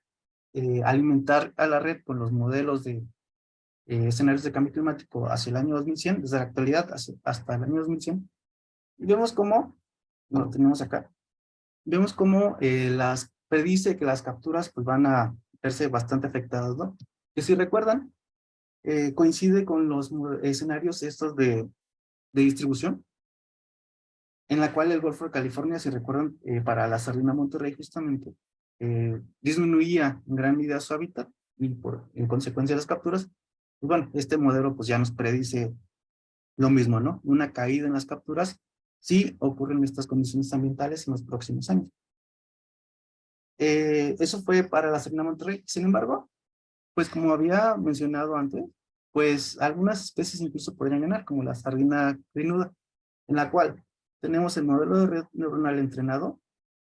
alimentar a la red con los modelos de escenarios de cambio climático hacia el año 2100, desde la actualidad hasta el año 2100, y vemos cómo, lo tenemos acá, vemos cómo las predice que las capturas pues, van a verse bastante afectadas, ¿no? Que si recuerdan, coincide con los escenarios estos de distribución, en la cual el Golfo de California, si recuerdan, para la sardina Monterrey justamente, disminuía en gran medida su hábitat y en consecuencia de las capturas. Y bueno, este modelo pues ya nos predice lo mismo, ¿no? Una caída en las capturas si ocurren estas condiciones ambientales en los próximos años. Eso fue para la sardina Monterrey. Sin embargo, pues como había mencionado antes, pues algunas especies incluso podrían ganar, como la sardina crinuda, en la cual tenemos el modelo de red neuronal entrenado,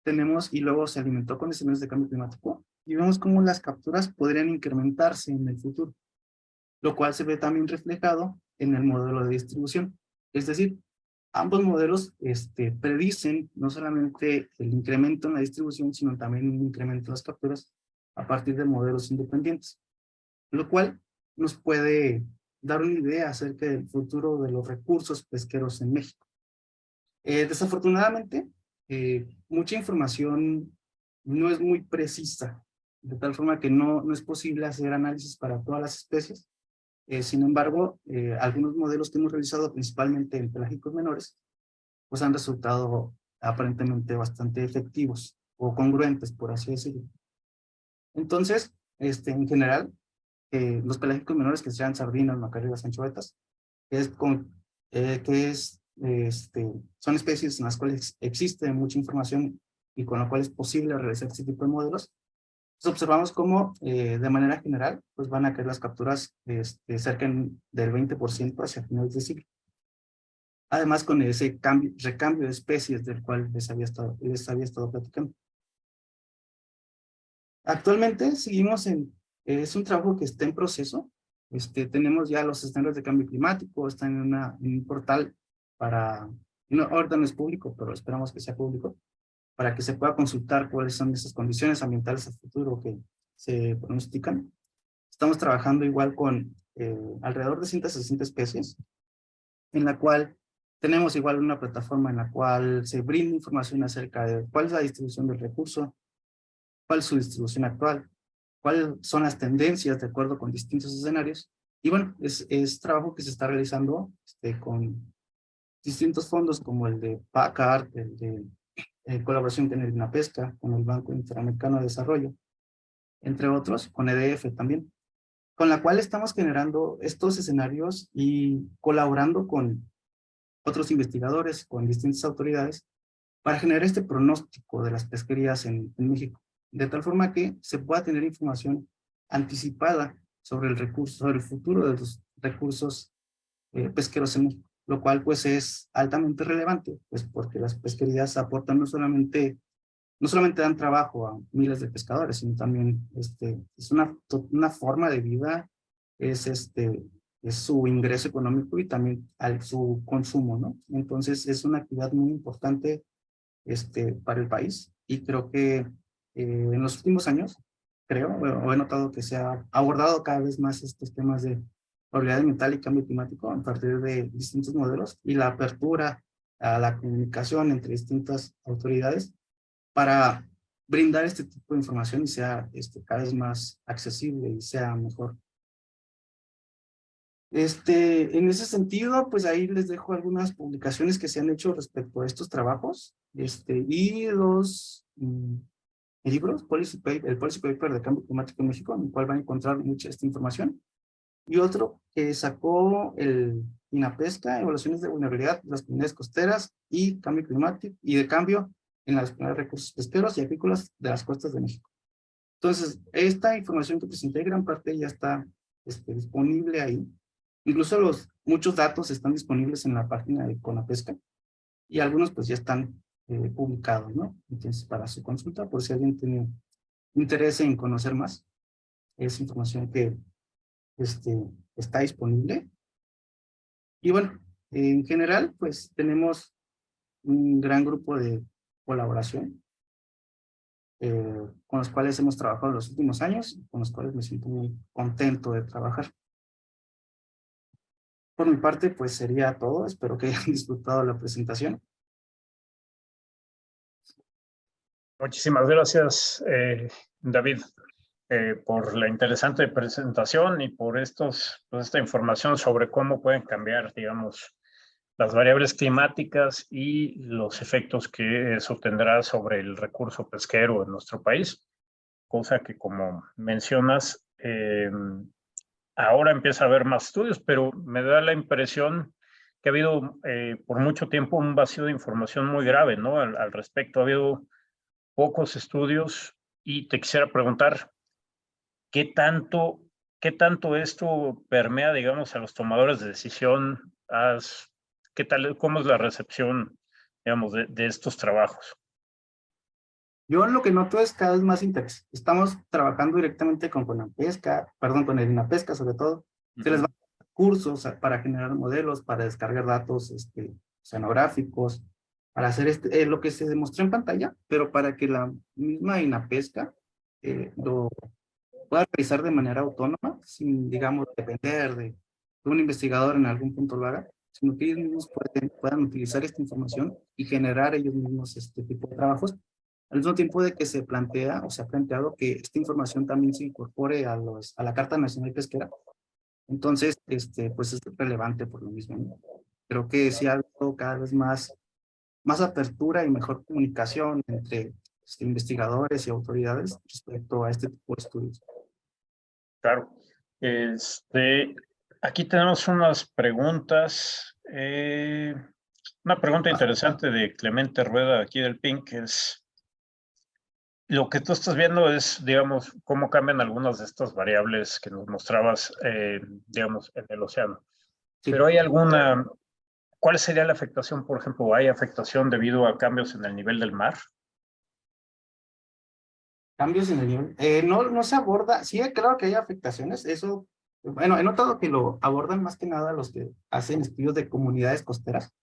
tenemos y luego se alimentó con escenarios de cambio climático, y vemos cómo las capturas podrían incrementarse en el futuro, lo cual se ve también reflejado en el modelo de distribución. Es decir, ambos modelos predicen no solamente el incremento en la distribución, sino también un incremento en las capturas a partir de modelos independientes, lo cual nos puede dar una idea acerca del futuro de los recursos pesqueros en México. Desafortunadamente, mucha información no es muy precisa, de tal forma que no es posible hacer análisis para todas las especies. Sin embargo, algunos modelos que hemos realizado, principalmente en pelágicos menores, pues han resultado aparentemente bastante efectivos o congruentes, por así decirlo. Entonces, en general, los pelágicos menores, que sean sardinas, macarrelas, anchovetas, son especies en las cuales existe mucha información y con la cual es posible realizar este tipo de modelos. Entonces observamos cómo de manera general pues van a caer las capturas cerca del 20% hacia finales de siglo. Además con ese recambio de especies del cual les había estado platicando. Actualmente seguimos es un trabajo que está en proceso. Tenemos ya los estándares de cambio climático, están en un portal ahorita no es público, pero esperamos que sea público, para que se pueda consultar cuáles son esas condiciones ambientales a futuro que se pronostican. Estamos trabajando igual con alrededor de 160 especies, en la cual tenemos igual una plataforma en la cual se brinda información acerca de cuál es la distribución del recurso, cuál es su distribución actual, cuáles son las tendencias de acuerdo con distintos escenarios. Y bueno, es trabajo que se está realizando con distintos fondos como el de PACART, el de colaboración con el INAPESCA, con el Banco Interamericano de Desarrollo, entre otros, con EDF también, con la cual estamos generando estos escenarios y colaborando con otros investigadores, con distintas autoridades, para generar este pronóstico de las pesquerías en México, de tal forma que se pueda tener información anticipada sobre sobre el futuro de los recursos pesqueros en México, lo cual pues es altamente relevante, pues porque las pesquerías aportan no solamente dan trabajo a miles de pescadores, sino también es una forma de vida, es su ingreso económico y también su consumo, ¿no? Entonces es una actividad muy importante para el país, y creo que en los últimos años, o he notado que se ha abordado cada vez más estos temas de probabilidad ambiental y cambio climático a partir de distintos modelos, y la apertura a la comunicación entre distintas autoridades para brindar este tipo de información y sea cada vez más accesible y sea mejor. En ese sentido, pues ahí les dejo algunas publicaciones que se han hecho respecto a estos trabajos, y los libros, el Policy Paper de Cambio Climático en México, en el cual van a encontrar mucha esta información, y otro que sacó el INAPESCA, Evaluaciones de Vulnerabilidad de las Comunidades Costeras y Cambio Climático, y de Cambio en los recursos pesqueros y agrícolas de las costas de México. Entonces, esta información que presenté, gran parte ya está disponible ahí. Incluso muchos datos están disponibles en la página de Conapesca y algunos pues ya están publicados, ¿no? Entonces, para su consulta, por si alguien tiene interés en conocer más, es información que está disponible. Y bueno, en general, pues tenemos un gran grupo de colaboración con los cuales hemos trabajado en los últimos años, con los cuales me siento muy contento de trabajar. Por mi parte, pues sería todo. Espero que hayan disfrutado la presentación. Muchísimas gracias, David, por la interesante presentación y por pues, esta información sobre cómo pueden cambiar, digamos, las variables climáticas y los efectos que eso tendrá sobre el recurso pesquero en nuestro país, cosa que, como mencionas, ahora empieza a haber más estudios, pero me da la impresión que ha habido por mucho tiempo un vacío de información muy grave, ¿no? Al respecto, ha habido pocos estudios y te quisiera preguntar, ¿qué tanto, qué tanto esto permea, digamos, a los tomadores de decisión? ¿Qué tal, cómo es la recepción, digamos, de estos trabajos? Yo lo que noto es cada vez más interés. Estamos trabajando directamente con Conapesca, perdón, con el INAPESCA sobre todo. Se les va a dar cursos para generar modelos, para descargar datos oceanográficos, para hacer lo que se demostró en pantalla, pero para que la misma INAPESCA lo pueda realizar de manera autónoma, sin, digamos, depender de un investigador en algún punto lo haga, sino que ellos mismos puedan utilizar esta información y generar ellos mismos este tipo de trabajos, al mismo tiempo de que se plantea o se ha planteado que esta información también se incorpore a la Carta Nacional Pesquera. Entonces, pues es relevante por lo mismo, ¿no? Creo que sí ha habido cada vez más apertura y mejor comunicación entre investigadores y autoridades respecto a este tipo de estudios. Claro. Aquí tenemos unas preguntas. Una pregunta interesante de Clemente Rueda, aquí del PINC, es lo que tú estás viendo es, digamos, cómo cambian algunas de estas variables que nos mostrabas, digamos, en el océano. Sí. Pero hay ¿cuál sería la afectación, por ejemplo? ¿Hay afectación debido a cambios en el nivel del mar? Cambios en el nivel. No se aborda, sí, claro que hay afectaciones, eso, bueno, he notado que lo abordan más que nada los que hacen estudios de comunidades costeras,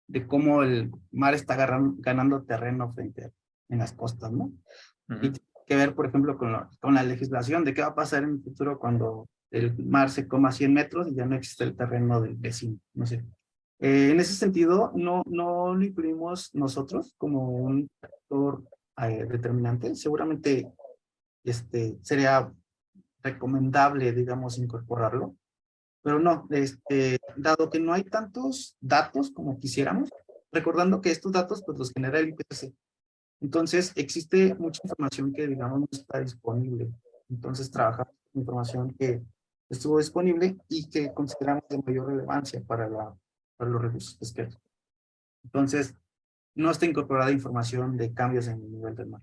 de cómo el mar está ganando terreno en las costas, ¿no? Y tiene que ver, por ejemplo, con la legislación de qué va a pasar en el futuro cuando el mar se coma 100 metros y ya no existe el terreno del vecino, no sé. En ese sentido, no lo incluimos nosotros como un factor determinante. Seguramente sería recomendable, digamos, incorporarlo, pero no, dado que no hay tantos datos como quisiéramos, recordando que estos datos pues los genera el IPCC. Entonces, existe mucha información que, digamos, no está disponible. Entonces, trabajamos con información que estuvo disponible y que consideramos de mayor relevancia para los recursos pesqueros. Entonces, no está incorporada información de cambios en el nivel del mar.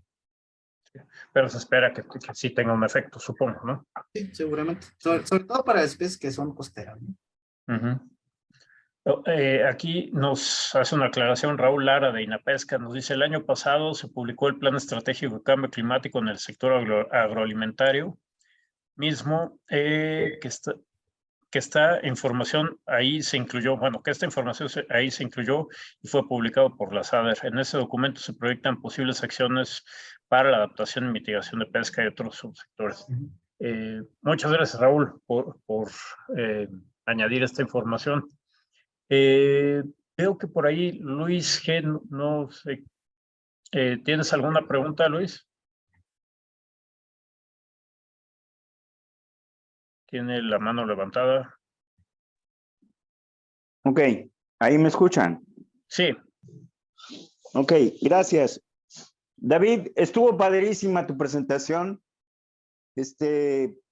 Pero se espera que sí tenga un efecto, supongo, ¿no? Sí, seguramente. Sobre todo para especies que son costeras, ¿no? Aquí nos hace una aclaración Raúl Lara de INAPESCA. Nos dice, el año pasado se publicó el Plan Estratégico de Cambio Climático en el sector agroalimentario mismo, que esta información ahí se incluyó, bueno, que esta información ahí se incluyó y fue publicado por la SADER. En ese documento se proyectan posibles acciones para la adaptación y mitigación de pesca y otros subsectores. Muchas gracias, Raúl, por añadir esta información. Veo que por ahí Luis G, no sé, ¿tienes alguna pregunta, Luis? Tiene la mano levantada. Ok, ahí me escuchan. Sí. Ok, gracias. David, estuvo padrísima tu presentación.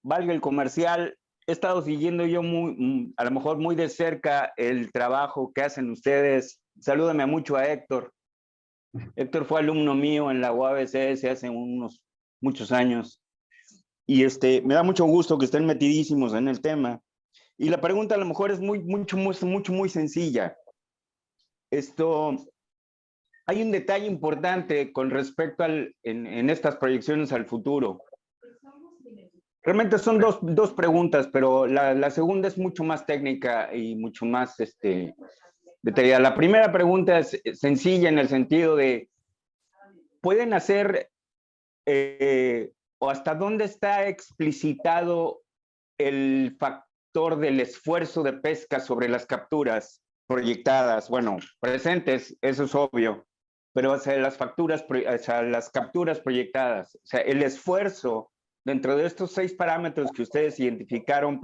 Valga el comercial, he estado siguiendo yo a lo mejor muy de cerca el trabajo que hacen ustedes. Salúdame mucho a Héctor. Héctor fue alumno mío en la UABCS hace muchos años. Y me da mucho gusto que estén metidísimos en el tema. Y la pregunta a lo mejor es muy sencilla. Hay un detalle importante con respecto en estas proyecciones al futuro. Realmente son dos preguntas, pero la segunda es mucho más técnica y mucho más detallada. La primera pregunta es sencilla en el sentido de, ¿pueden hacer o hasta dónde está explicitado el factor del esfuerzo de pesca sobre las capturas proyectadas? Bueno, presentes, eso es obvio, pero hacia las capturas proyectadas, o sea, el esfuerzo dentro de estos 6 parámetros que ustedes identificaron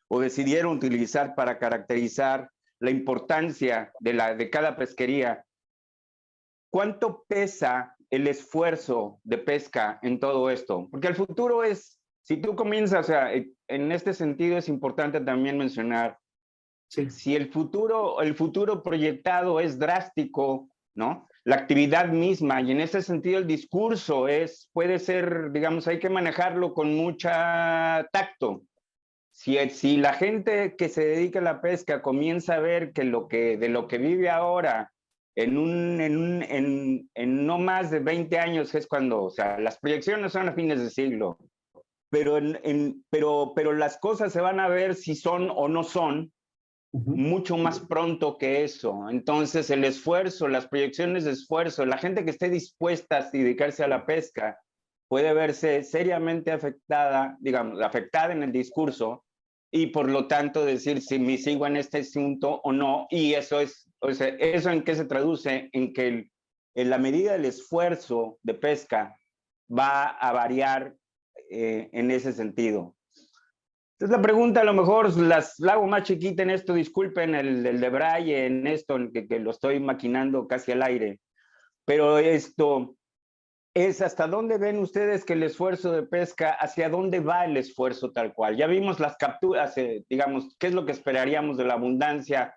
o decidieron utilizar para caracterizar la importancia de cada pesquería. ¿Cuánto pesa el esfuerzo de pesca en todo esto? Porque el futuro es, si tú comienzas, o sea, en este sentido es importante también mencionar, Sí. si el futuro proyectado es drástico, ¿no? La actividad misma, y en ese sentido el discurso puede ser, digamos, hay que manejarlo con mucha tacto. Si la gente que se dedica a la pesca comienza a ver que de lo que vive ahora en no más de 20 años es cuando, o sea, las proyecciones son a fines de siglo, pero las cosas se van a ver si son o no son mucho más pronto que eso. Entonces el esfuerzo, las proyecciones de esfuerzo, la gente que esté dispuesta a dedicarse a la pesca puede verse seriamente afectada, digamos, afectada en el discurso y por lo tanto decir si me sigo en este asunto o no. Y eso o sea, ¿eso en qué se traduce? En que en la medida del esfuerzo de pesca va a variar en ese sentido. Entonces la pregunta a lo mejor la hago más chiquita en esto, disculpen el de Braille en esto, que lo estoy maquinando casi al aire, pero esto es hasta dónde ven ustedes que el esfuerzo de pesca, hacia dónde va el esfuerzo tal cual. Ya vimos las capturas, digamos, qué es lo que esperaríamos de la abundancia.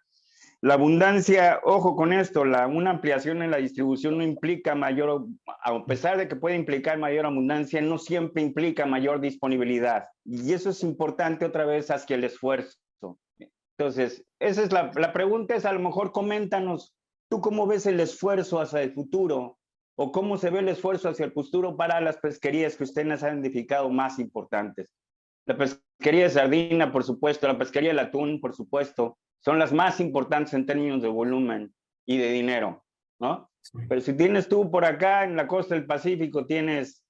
La abundancia, ojo con esto, una ampliación en la distribución no implica mayor, a pesar de que puede implicar mayor abundancia, no siempre implica mayor disponibilidad. Y eso es importante otra vez hacia el esfuerzo. Entonces, esa es la pregunta, es a lo mejor coméntanos, ¿tú cómo ves el esfuerzo hacia el futuro? ¿O cómo se ve el esfuerzo hacia el futuro para las pesquerías que ustedes han identificado más importantes? La pesquería de sardina, por supuesto, la pesquería del atún, por supuesto, son las más importantes en términos de volumen y de dinero, ¿no? Pero si tienes tú por acá en la costa del Pacífico, tienes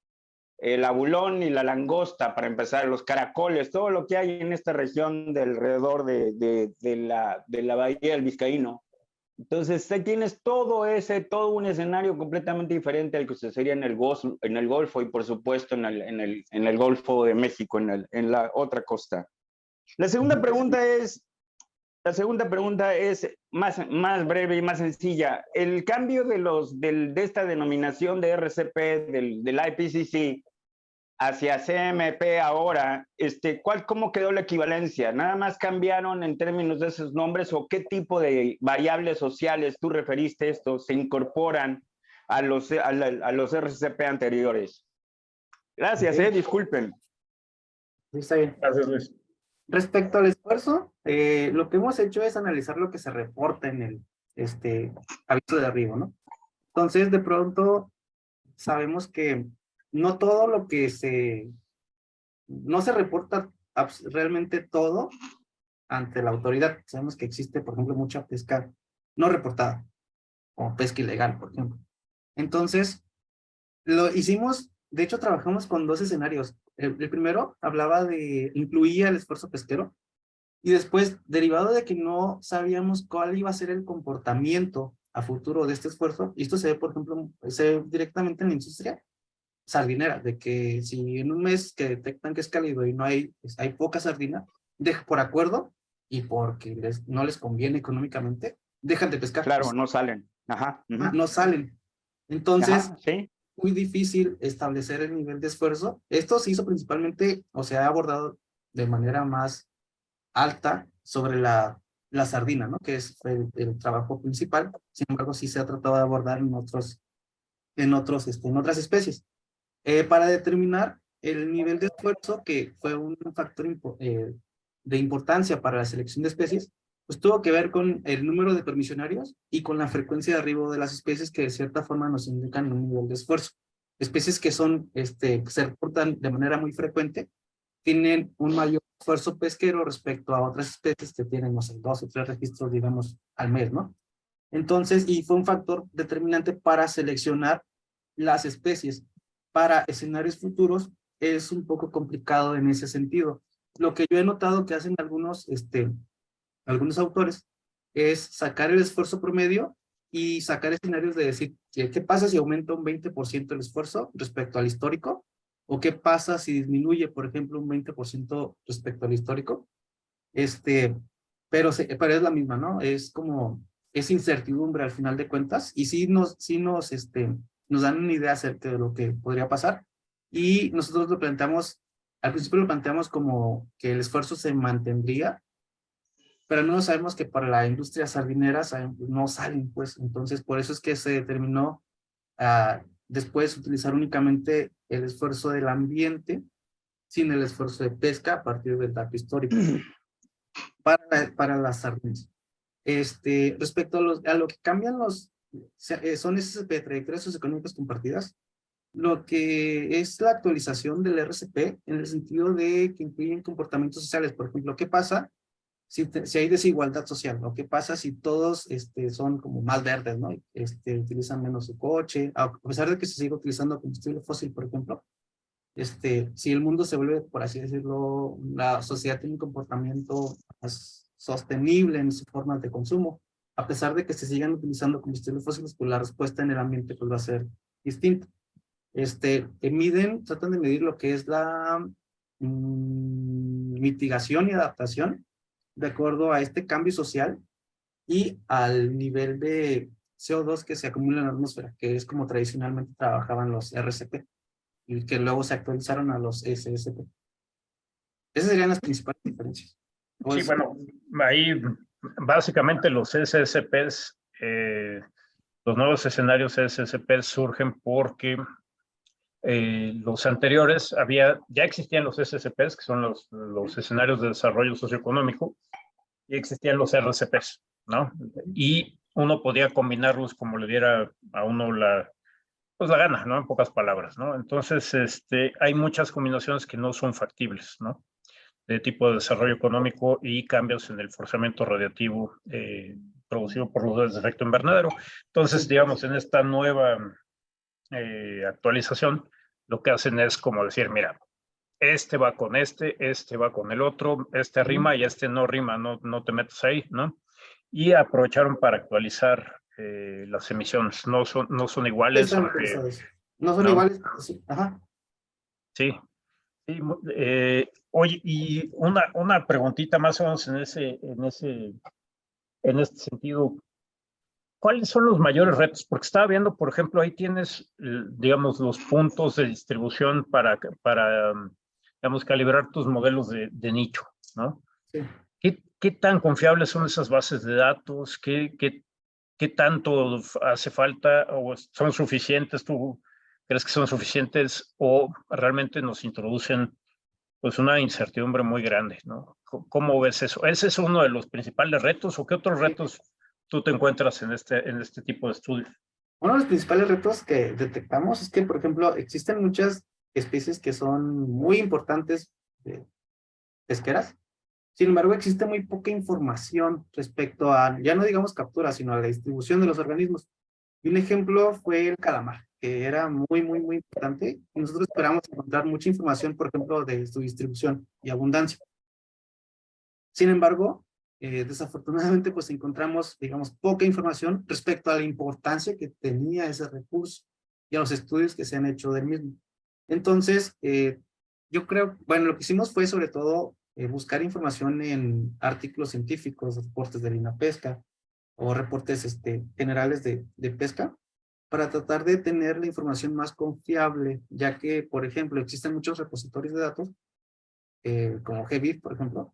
el abulón y la langosta, para empezar, los caracoles, todo lo que hay en esta región de alrededor de la bahía del Vizcaíno. Entonces, tienes todo un escenario completamente diferente al que sería en el Golfo y, por supuesto, en el Golfo de México, en la otra costa. La segunda pregunta es más breve y más sencilla. El cambio de esta denominación de RCP, del IPCC, hacia CMP ahora, ¿cómo quedó la equivalencia? ¿Nada más cambiaron en términos de esos nombres o qué tipo de variables sociales, tú referiste esto, se incorporan a los RCP anteriores? Gracias, disculpen. Está bien. Gracias, Luis. Respecto al esfuerzo, lo que hemos hecho es analizar lo que se reporta en el aviso de arriba, ¿no? Entonces, de pronto, sabemos que no todo lo que no se reporta realmente todo ante la autoridad. Sabemos que existe, por ejemplo, mucha pesca no reportada o pesca ilegal, por ejemplo. Entonces, lo hicimos, de hecho, trabajamos con 2 escenarios. El primero incluía el esfuerzo pesquero, y después, derivado de que no sabíamos cuál iba a ser el comportamiento a futuro de este esfuerzo, y esto se ve, por ejemplo, directamente en la industria sardinera, de que si en un mes que detectan que es cálido y no hay poca sardina, por acuerdo y porque no les conviene económicamente, dejan de pescar. Claro, no salen. Ajá. No salen. Entonces, Ajá, sí. muy difícil establecer el nivel de esfuerzo. Esto se hizo principalmente, o se ha abordado de manera más alta sobre la la sardina, ¿no? Que es el trabajo principal. Sin embargo, sí se ha tratado de abordar en en otras especies. Para determinar el nivel de esfuerzo, que fue un factor de importancia para la selección de especies, pues tuvo que ver con el número de permisionarios y con la frecuencia de arribo de las especies que de cierta forma nos indican un nivel de esfuerzo. Especies que se reportan de manera muy frecuente tienen un mayor esfuerzo pesquero respecto a otras especies que tienen, no sé, 2 o 3 registros, digamos, al mes, ¿no? Entonces, y fue un factor determinante para seleccionar las especies. Para escenarios futuros es un poco complicado en ese sentido. Lo que yo he notado que hacen algunos autores es sacar el esfuerzo promedio y sacar escenarios de decir, ¿qué pasa si aumenta un 20% el esfuerzo respecto al histórico? ¿O qué pasa si disminuye, por ejemplo, un 20% respecto al histórico? Pero es la misma, ¿no? Es como, es incertidumbre al final de cuentas, y nos dan una idea acerca de lo que podría pasar, y nosotros al principio lo planteamos como que el esfuerzo se mantendría, pero no sabemos que para la industria sardinera no salen, pues, entonces por eso es que se determinó después utilizar únicamente el esfuerzo del ambiente, sin el esfuerzo de pesca a partir del dato histórico para las sardinas. Respecto a lo que cambian son SCP, trayectorias socioeconómicas compartidas, lo que es la actualización del RCP en el sentido de que incluyen comportamientos sociales. Por ejemplo, ¿qué pasa si hay desigualdad social? ¿O qué pasa si todos son como más verdes, ¿no? Utilizan menos su coche, a pesar de que se sigue utilizando combustible fósil, por ejemplo? Si el mundo se vuelve, por así decirlo, la sociedad tiene un comportamiento más sostenible en sus formas de consumo, a pesar de que se sigan utilizando combustibles fósiles, pues la respuesta en el ambiente pues va a ser distinta. Tratan de medir lo que es la mitigación y adaptación de acuerdo a este cambio social y al nivel de CO2 que se acumula en la atmósfera, que es como tradicionalmente trabajaban los RCP y que luego se actualizaron a los SSP. Esas serían las principales diferencias. Sí, bueno, ahí básicamente los SSPs, los nuevos escenarios SSPs surgen porque los anteriores ya existían los SSPs, que son los escenarios de desarrollo socioeconómico, y existían los RCPs, ¿no? Y uno podía combinarlos como le diera a uno pues la gana, ¿no? En pocas palabras, ¿no? Entonces, hay muchas combinaciones que no son factibles, ¿no? De tipo de desarrollo económico y cambios en el forzamiento radiativo producido por los gases de efecto invernadero. Entonces, digamos, en esta nueva actualización, lo que hacen es como decir, mira, este va con este va con el otro, este rima y este no rima, no te metas ahí, ¿no? Y aprovecharon para actualizar las emisiones, no son iguales. Están actualizados. No son iguales, sí. Ajá. Sí, sí. Oye, y una preguntita más o menos en este sentido. ¿Cuáles son los mayores retos? Porque estaba viendo, por ejemplo, ahí tienes, digamos, los puntos de distribución para digamos, calibrar tus modelos de nicho, ¿no? Sí. ¿Qué tan confiables son esas bases de datos? ¿Qué tanto hace falta o son suficientes? ¿Tú crees que son suficientes o realmente nos introducen pues una incertidumbre muy grande, ¿no? ¿Cómo ves eso? ¿Ese es uno de los principales retos o qué otros retos tú te encuentras en este tipo de estudios? Uno de los principales retos que detectamos es que, por ejemplo, existen muchas especies que son muy importantes pesqueras. Sin embargo, existe muy poca información respecto a, ya no digamos captura, sino a la distribución de los organismos. Y un ejemplo fue el calamar, que era muy importante. Y nosotros esperamos encontrar mucha información, por ejemplo, de su distribución y abundancia. Sin embargo, desafortunadamente, pues encontramos, digamos, poca información respecto a la importancia que tenía ese recurso y a los estudios que se han hecho del mismo. Entonces, yo creo, bueno, lo que hicimos fue sobre todo buscar información en artículos científicos, reportes de INAPESCA o reportes generales de pesca, para tratar de tener la información más confiable, ya que, por ejemplo, existen muchos repositorios de datos, como GBIF, por ejemplo,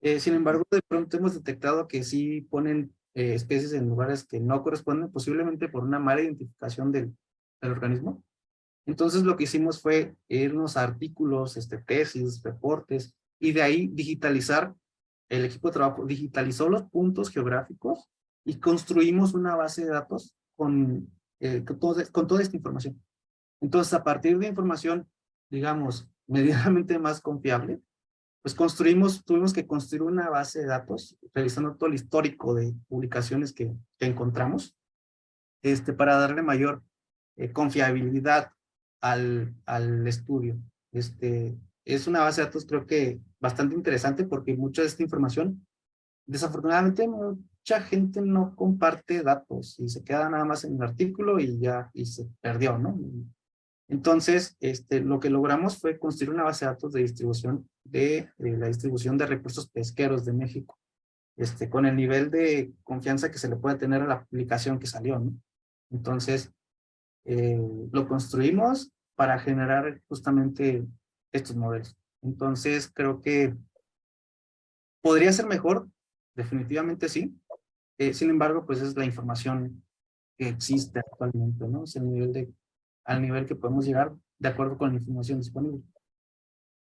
Sin embargo, de pronto hemos detectado que sí ponen especies en lugares que no corresponden, posiblemente por una mala identificación del organismo. Entonces lo que hicimos fue irnos a artículos, tesis, reportes, y de ahí digitalizar. El equipo de trabajo digitalizó los puntos geográficos y construimos una base de datos con toda esta información. Entonces, a partir de información, digamos, medianamente más confiable, pues tuvimos que construir una base de datos, revisando todo el histórico de publicaciones que encontramos, para darle mayor confiabilidad al estudio. Es una base de datos, creo que bastante interesante, porque mucha de esta información, desafortunadamente, mucha gente no comparte datos y se queda nada más en el artículo y ya, y se perdió, ¿no? Entonces, lo que logramos fue construir una base de datos de distribución de la distribución de recursos pesqueros de México, con el nivel de confianza que se le puede tener a la publicación que salió, ¿no? Entonces, lo construimos para generar justamente estos modelos. Entonces, creo que podría ser mejor, definitivamente sí. Sin embargo, pues es la información que existe actualmente, ¿no? Es al nivel que podemos llegar de acuerdo con la información disponible.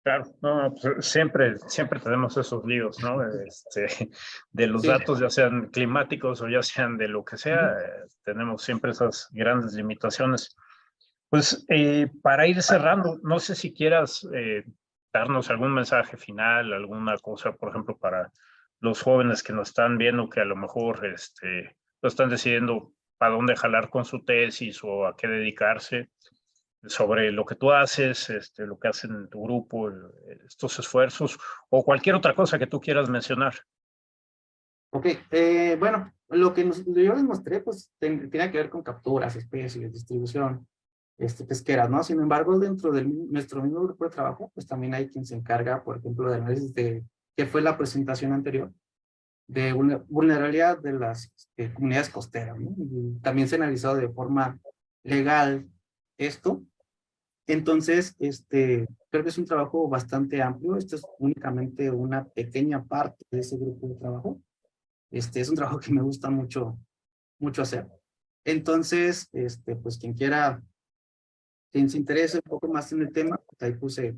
Claro, no, pues siempre tenemos esos líos, ¿no? De los Sí. datos, ya sean climáticos o ya sean de lo que sea, tenemos siempre esas grandes limitaciones. Pues para ir cerrando, no sé si quieras darnos algún mensaje final, alguna cosa, por ejemplo, para los jóvenes que nos están viendo, que a lo mejor lo están decidiendo para dónde jalar con su tesis o a qué dedicarse, sobre lo que tú haces, lo que hacen en tu grupo, estos esfuerzos, o cualquier otra cosa que tú quieras mencionar. Ok, bueno, lo que yo les mostré, pues, tiene que ver con capturas, especies, distribución, pesqueras, ¿no? Sin embargo, dentro de nuestro mismo grupo de trabajo, pues también hay quien se encarga, por ejemplo, del análisis que fue la presentación anterior, de vulnerabilidad de las comunidades costeras, ¿no? Y también se ha analizado de forma legal esto. Entonces, creo que es un trabajo bastante amplio. Esto es únicamente una pequeña parte de ese grupo de trabajo. Es un trabajo que me gusta mucho, mucho hacer. Entonces, pues quien se interese un poco más en el tema, pues ahí puse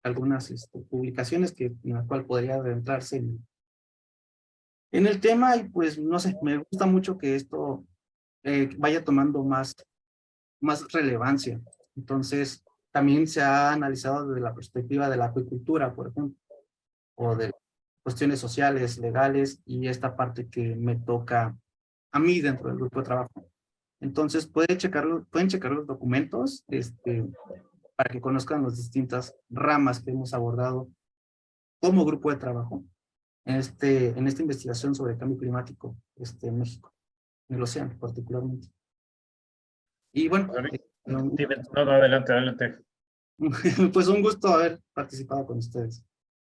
algunas publicaciones en las cuales podría adentrarse en el tema, y pues, no sé, me gusta mucho que esto vaya tomando más relevancia. Entonces, también se ha analizado desde la perspectiva de la acuicultura, por ejemplo, o de cuestiones sociales, legales, y esta parte que me toca a mí dentro del grupo de trabajo. Entonces, pueden checar los documentos, para que conozcan las distintas ramas que hemos abordado como grupo de trabajo en esta investigación sobre el cambio climático en México, en el océano particularmente. Y bueno, Dime, no, adelante, adelante. pues un gusto haber participado con ustedes.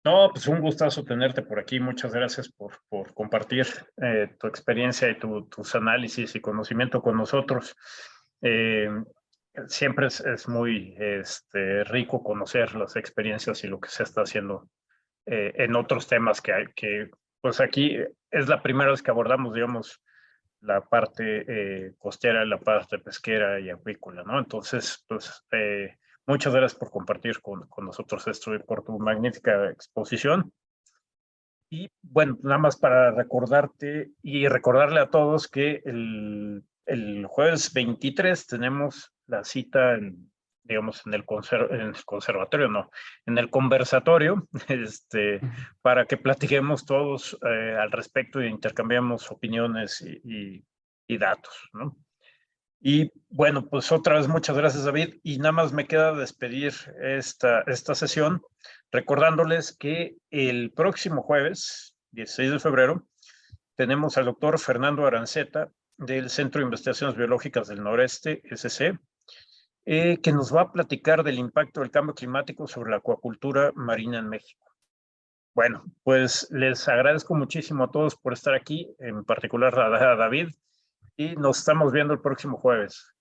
No, pues un gustazo tenerte por aquí. Muchas gracias por compartir tu experiencia y tus análisis y conocimiento con nosotros. Eh, Siempre es muy rico conocer las experiencias y lo que se está haciendo en otros temas que pues aquí es la primera vez que abordamos, digamos, la parte costera, la parte pesquera y acuícola, ¿no? Entonces, pues, muchas gracias por compartir con nosotros esto y por tu magnífica exposición. Y bueno, nada más para recordarte y recordarle a todos que el jueves 23 tenemos la cita digamos, en el conservatorio, no, en el conversatorio, para que platiquemos todos al respecto y intercambiemos opiniones y datos, ¿no? Y bueno, pues otra vez muchas gracias, David. Y nada más me queda despedir esta sesión recordándoles que el próximo jueves, 16 de febrero, tenemos al doctor Fernando Aranceta del Centro de Investigaciones Biológicas del Noreste, SC, que nos va a platicar del impacto del cambio climático sobre la acuacultura marina en México. Bueno, pues les agradezco muchísimo a todos por estar aquí, en particular a David, y nos estamos viendo el próximo jueves.